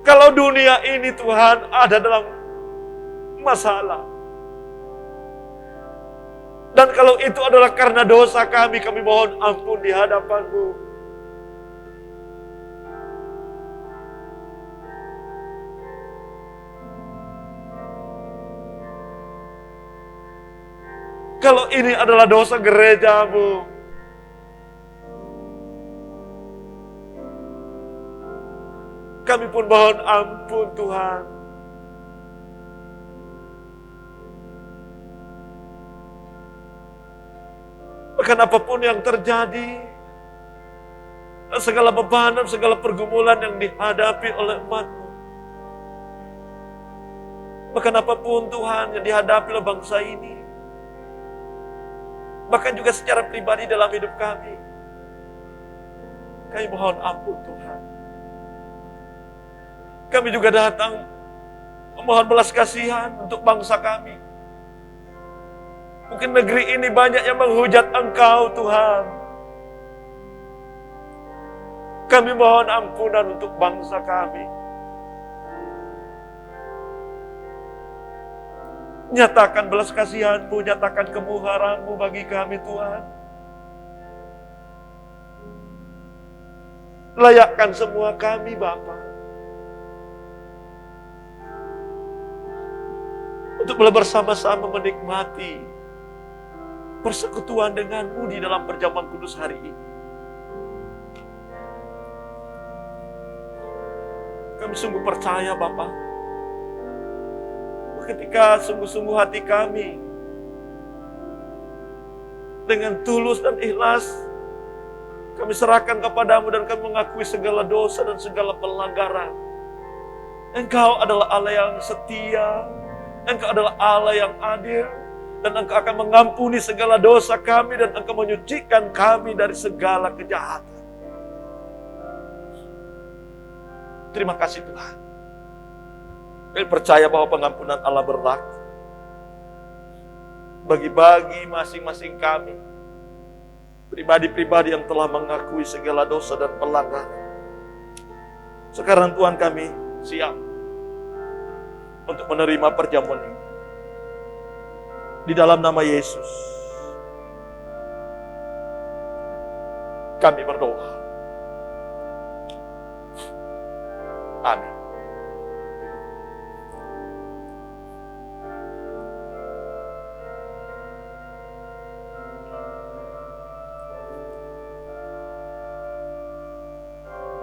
Kalau dunia ini Tuhan ada dalam masalah. Dan kalau itu adalah karena dosa kami mohon ampun di hadapan-Mu. Kalau ini adalah dosa gereja-Mu, kami pun mohon ampun Tuhan. Bahkan apapun yang terjadi, segala beban, segala pergumulan yang dihadapi oleh umat-Mu. Bahkan apapun Tuhan yang dihadapi oleh bangsa ini. Bahkan juga secara pribadi dalam hidup kami. Kami mohon ampun Tuhan. Kami juga datang memohon belas kasihan untuk bangsa kami. Mungkin negeri ini banyak yang menghujat Engkau Tuhan. Kami mohon ampunan untuk bangsa kami. Nyatakan belas kasihan-Mu, nyatakan kemurahan-Mu bagi kami Tuhan. Layakkan semua kami Bapa. Untuk boleh bersama-sama menikmati persekutuan dengan-Mu di dalam perjamuan kudus hari ini. Kami sungguh percaya Bapa, ketika sungguh-sungguh hati kami dengan tulus dan ikhlas kami serahkan kepadamu dan kami mengakui segala dosa dan segala pelanggaran. Engkau adalah Allah yang setia, Engkau adalah Allah yang adil, dan Engkau akan mengampuni segala dosa kami dan Engkau menyucikan kami dari segala kejahatan. Terima kasih Tuhan. Kami percaya bahwa pengampunan Allah berlaku bagi masing-masing kami, pribadi-pribadi yang telah mengakui segala dosa dan pelanggaran. Sekarang Tuhan kami siap untuk menerima perjamuan ini. Di dalam nama Yesus, kami berdoa. Amin.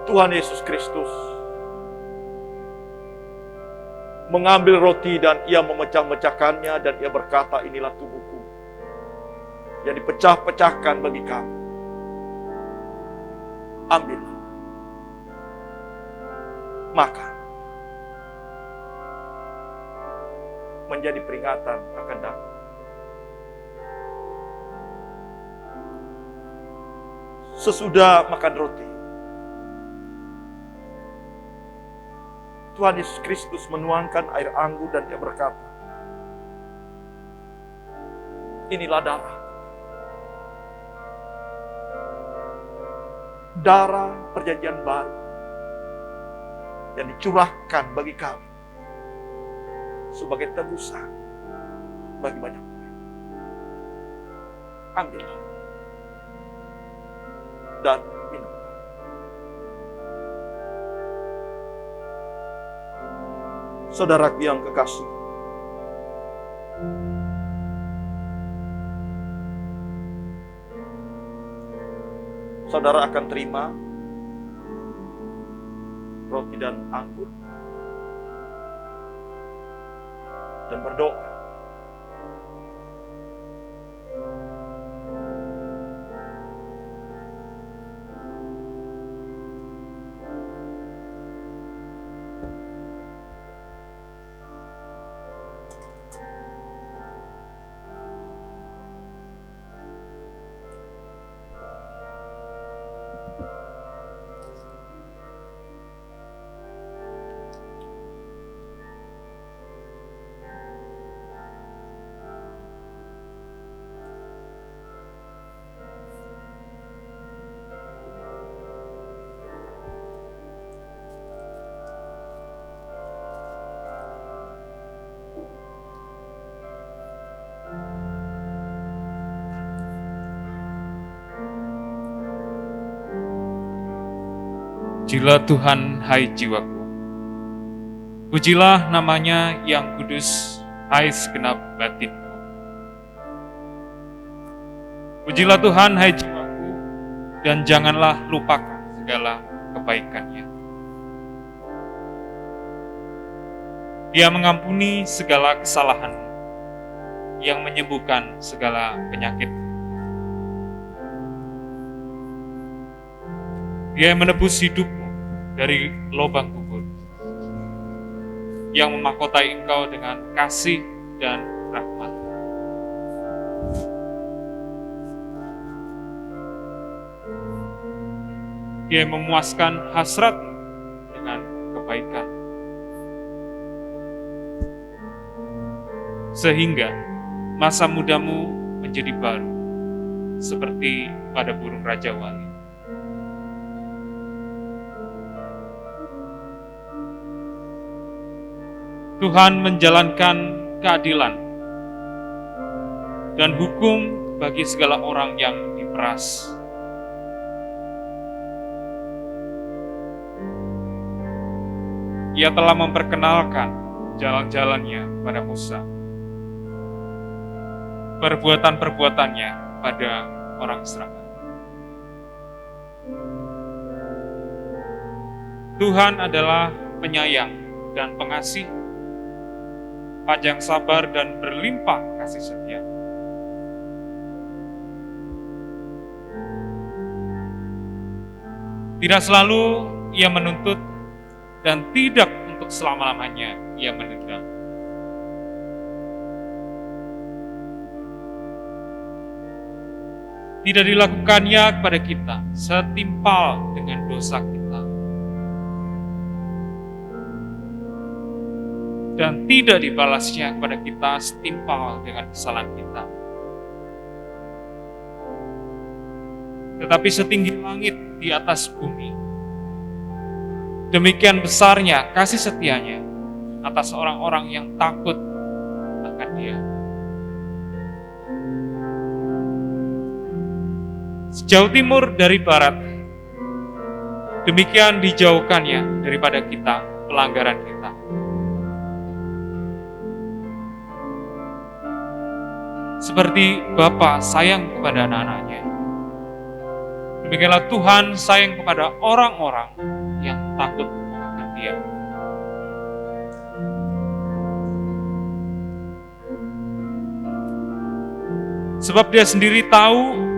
Tuhan Yesus Kristus mengambil roti dan ia memecah-mecahkannya dan ia berkata, inilah tubuhku yang dipecah-pecahkan bagi kamu. Ambillah, makan, menjadi peringatan akan datang. Sesudah makan roti, Tuhan Yesus Kristus menuangkan air anggur dan dia berkata, inilah darah perjanjian baru yang dicurahkan bagi kami sebagai tebusan bagi banyak orang. Ambillah dan minum. Saudaraku yang kekasih, saudara akan terima roti dan anggur dan berdoa.
Pujilah Tuhan, hai jiwaku. Pujilah namanya yang kudus, hai segenap batinku. Pujilah Tuhan, hai jiwaku, dan janganlah lupakan segala kebaikannya. Dia mengampuni segala kesalahan, yang menyembuhkan segala penyakit. Dia menebus hidupmu dari lubang kubur, yang memahkotai engkau dengan kasih dan rahmat. Dia memuaskan hasratmu dengan kebaikan, sehingga masa mudamu menjadi baru, seperti pada burung raja wali. Tuhan menjalankan keadilan dan hukum bagi segala orang yang diperas. Ia telah memperkenalkan jalan-jalannya pada Musa, perbuatan-perbuatannya pada orang Israel. Tuhan adalah penyayang dan pengasih, panjang sabar dan berlimpah kasih setia. Tidak selalu ia menuntut dan tidak untuk selama-lamanya ia menendang. Tidak dilakukannya kepada kita setimpal dengan dosa kita, dan tidak dibalasnya kepada kita setimpal dengan kesalahan kita. Tetapi setinggi langit di atas bumi, demikian besarnya kasih setianya atas orang-orang yang takut akan Dia. Sejauh timur dari barat, demikian dijauhkannya daripada kita pelanggaran kita. Seperti Bapa sayang kepada anak-anaknya, demikianlah Tuhan sayang kepada orang-orang yang takut akan Dia. Sebab Dia sendiri tahu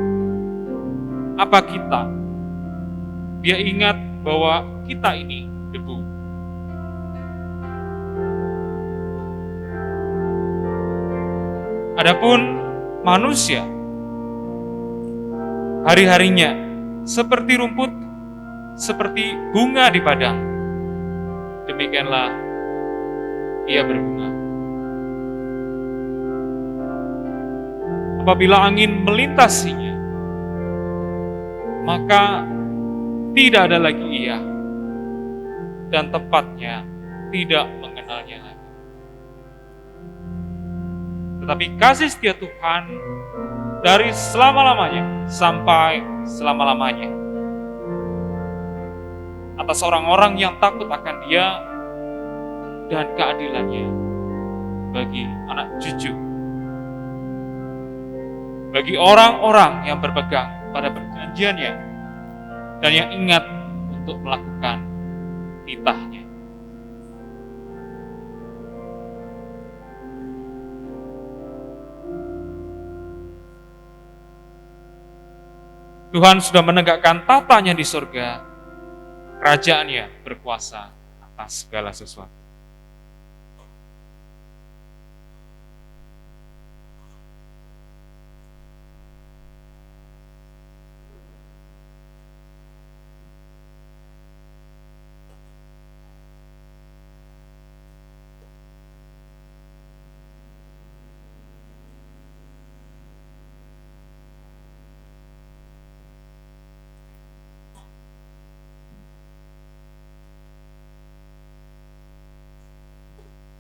apa kita. Dia ingat bahwa kita ini debu. Adapun manusia, hari-harinya seperti rumput, seperti bunga di padang, demikianlah ia berbunga. Apabila angin melintasinya, maka tidak ada lagi ia, dan tempatnya tidak mengenalnya lagi. Tetapi kasih setia Tuhan dari selama-lamanya sampai selama-lamanya atas orang-orang yang takut akan Dia dan keadilannya bagi anak cucu, bagi orang-orang yang berpegang pada perjanjiannya dan yang ingat untuk melakukan titahnya. Tuhan sudah menegakkan tatanya di surga, kerajaannya berkuasa atas segala sesuatu.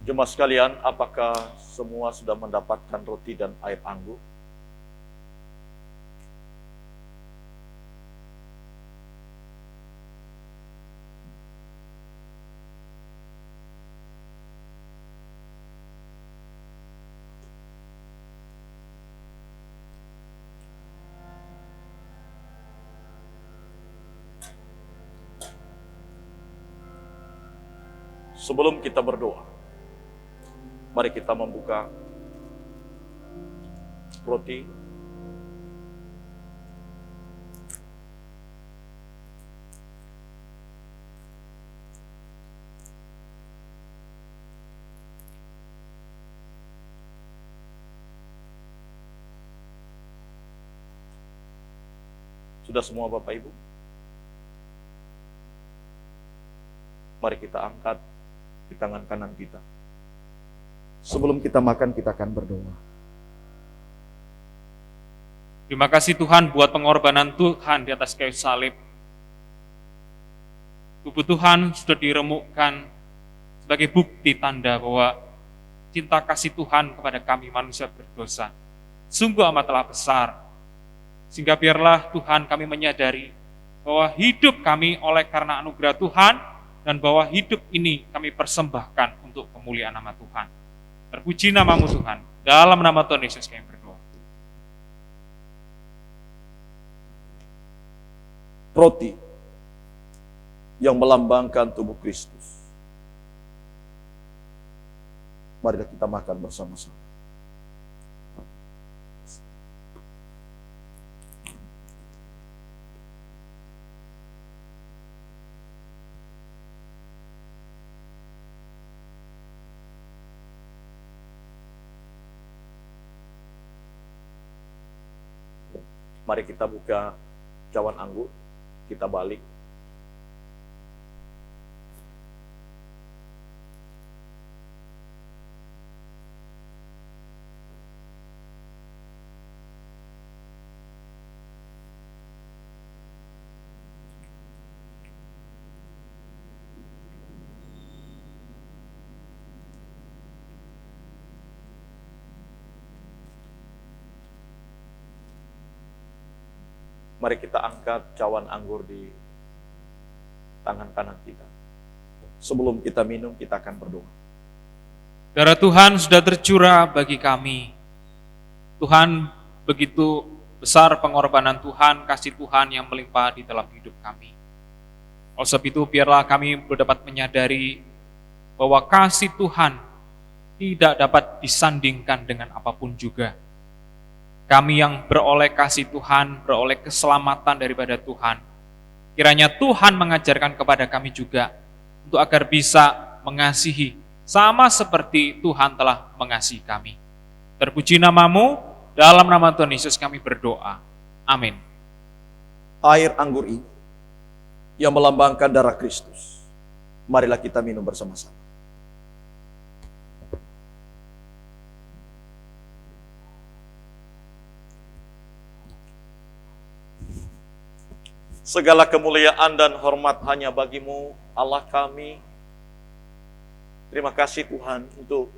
Jemaat sekalian, apakah semua sudah mendapatkan roti dan air anggur? Sebelum kita berdoa, mari kita membuka roti. Sudah semua Bapak Ibu? Mari kita angkat di tangan kanan kita. Sebelum kita makan, kita akan berdoa.
Terima kasih Tuhan buat pengorbanan Tuhan di atas kayu salib. Tubuh Tuhan sudah diremukkan sebagai bukti tanda bahwa cinta kasih Tuhan kepada kami manusia berdosa sungguh amatlah besar. Sehingga biarlah Tuhan kami menyadari bahwa hidup kami oleh karena anugerah Tuhan dan bahwa hidup ini kami persembahkan untuk kemuliaan nama Tuhan. Terpuji namamu Tuhan. Dalam nama Tuhan Yesus kami berdoa.
Roti yang melambangkan tubuh Kristus. Marilah kita makan bersama-sama. Mari kita buka cawan anggur, kita balik. Mari kita angkat cawan anggur di tangan kanan kita. Sebelum kita minum, kita akan berdoa.
Darah Tuhan sudah tercurah bagi kami. Tuhan, begitu besar pengorbanan Tuhan, kasih Tuhan yang melimpah di dalam hidup kami. Oleh sebab itu, biarlah kami dapat menyadari bahwa kasih Tuhan tidak dapat disandingkan dengan apapun juga. Kami yang beroleh kasih Tuhan, beroleh keselamatan daripada Tuhan. Kiranya Tuhan mengajarkan kepada kami juga untuk agar bisa mengasihi sama seperti Tuhan telah mengasihi kami. Terpuji namamu, dalam nama Tuhan Yesus kami berdoa. Amin.
Air anggur ini yang melambangkan darah Kristus. Marilah kita minum bersama-sama. Segala kemuliaan dan hormat hanya bagimu, Allah kami. Terima kasih Tuhan untuk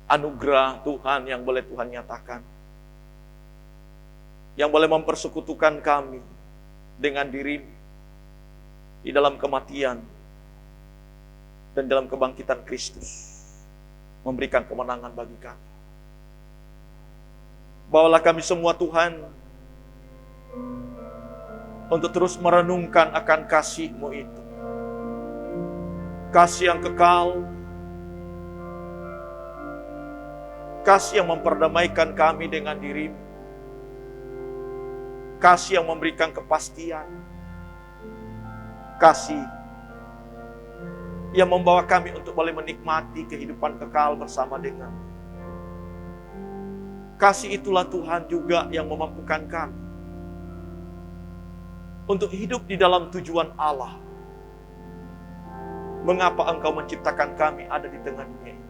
anugerah Tuhan yang boleh Tuhan nyatakan. Yang boleh mempersekutukan kami dengan diri di dalam kematian dan dalam kebangkitan Kristus. Memberikan kemenangan bagi kami. Bawalah kami semua Tuhan untuk terus merenungkan akan kasih-Mu itu. Kasih yang kekal, kasih yang memperdamaikan kami dengan diri-Mu, kasih yang memberikan kepastian, kasih yang membawa kami untuk boleh menikmati kehidupan kekal bersama dengan-Mu. Kasih itulah Tuhan juga yang memampukan kami untuk hidup di dalam tujuan Allah. Mengapa Engkau menciptakan kami ada di tengah dunia ini?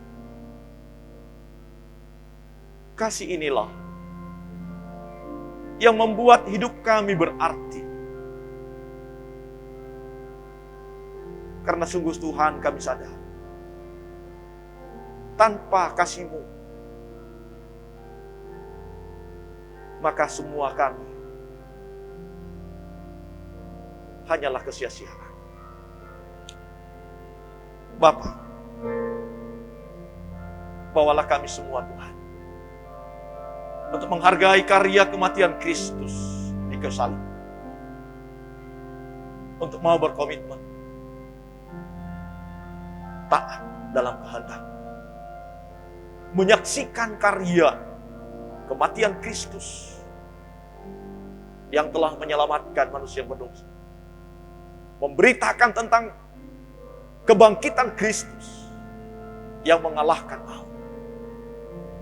Kasih inilah yang membuat hidup kami berarti. Karena sungguh Tuhan kami sadar, tanpa kasih-Mu, maka semua kami hanyalah kesia-siaan. Bapa, bawalah kami semua Tuhan untuk menghargai karya kematian Kristus di kayu salib, untuk mau berkomitmen taat dalam kehendak, menyaksikan karya kematian Kristus yang telah menyelamatkan manusia berdosa, memberitakan tentang kebangkitan Kristus yang mengalahkan maut,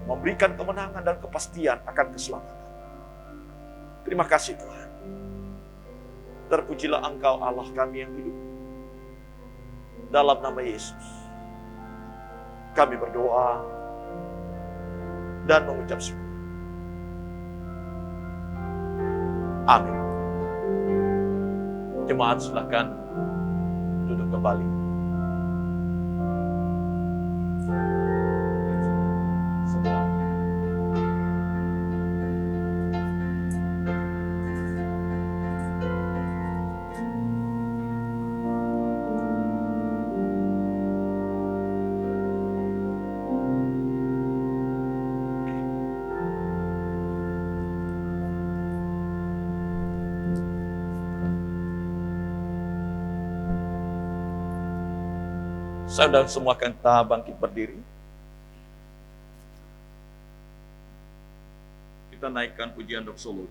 memberikan kemenangan dan kepastian akan keselamatan. Terima kasih Tuhan. Terpujilah Engkau Allah kami yang hidup. Dalam nama Yesus, kami berdoa dan mengucap syukur. Amin. Jemaat silakan duduk kembali. Semua. Saya dan semua akan kita bangkit berdiri. Kita naikkan pujian doksologi.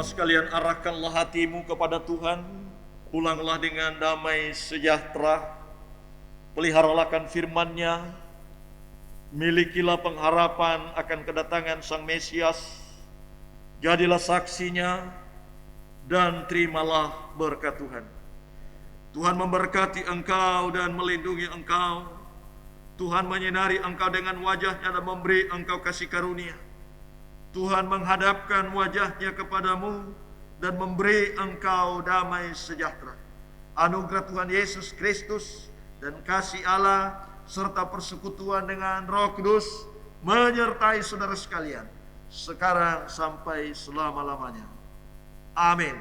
Sekalian arahkanlah hatimu kepada Tuhan, pulanglah dengan damai sejahtera, peliharalah firman-Nya, milikilah pengharapan akan kedatangan Sang Mesias, jadilah saksinya, dan terimalah berkat Tuhan. Tuhan memberkati engkau dan melindungi engkau. Tuhan menyinari engkau dengan wajah-Nya dan memberi engkau kasih karunia. Tuhan menghadapkan wajah-Nya kepadamu dan memberi engkau damai sejahtera. Anugerah Tuhan Yesus Kristus dan kasih Allah serta persekutuan dengan Roh Kudus
menyertai saudara sekalian, sekarang sampai selama-lamanya. Amin.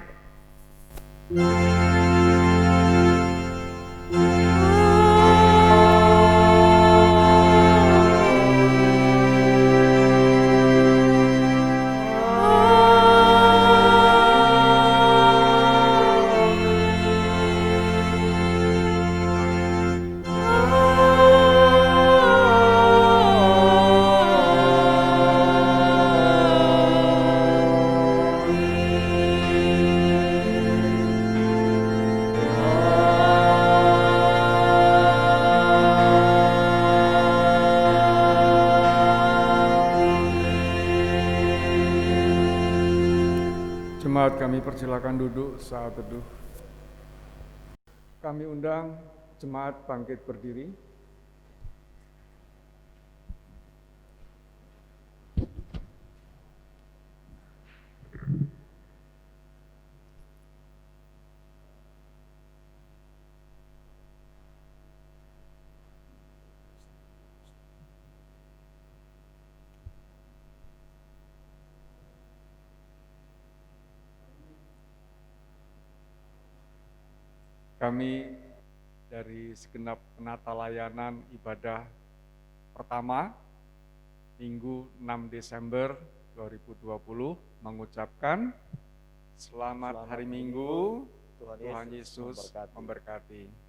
Jemaat, kami persilakan duduk saat teduh. Kami undang jemaat bangkit berdiri. Kami dari segenap penata layanan ibadah pertama Minggu 6 Desember 2020 mengucapkan selamat hari Minggu, Tuhan Yesus memberkati.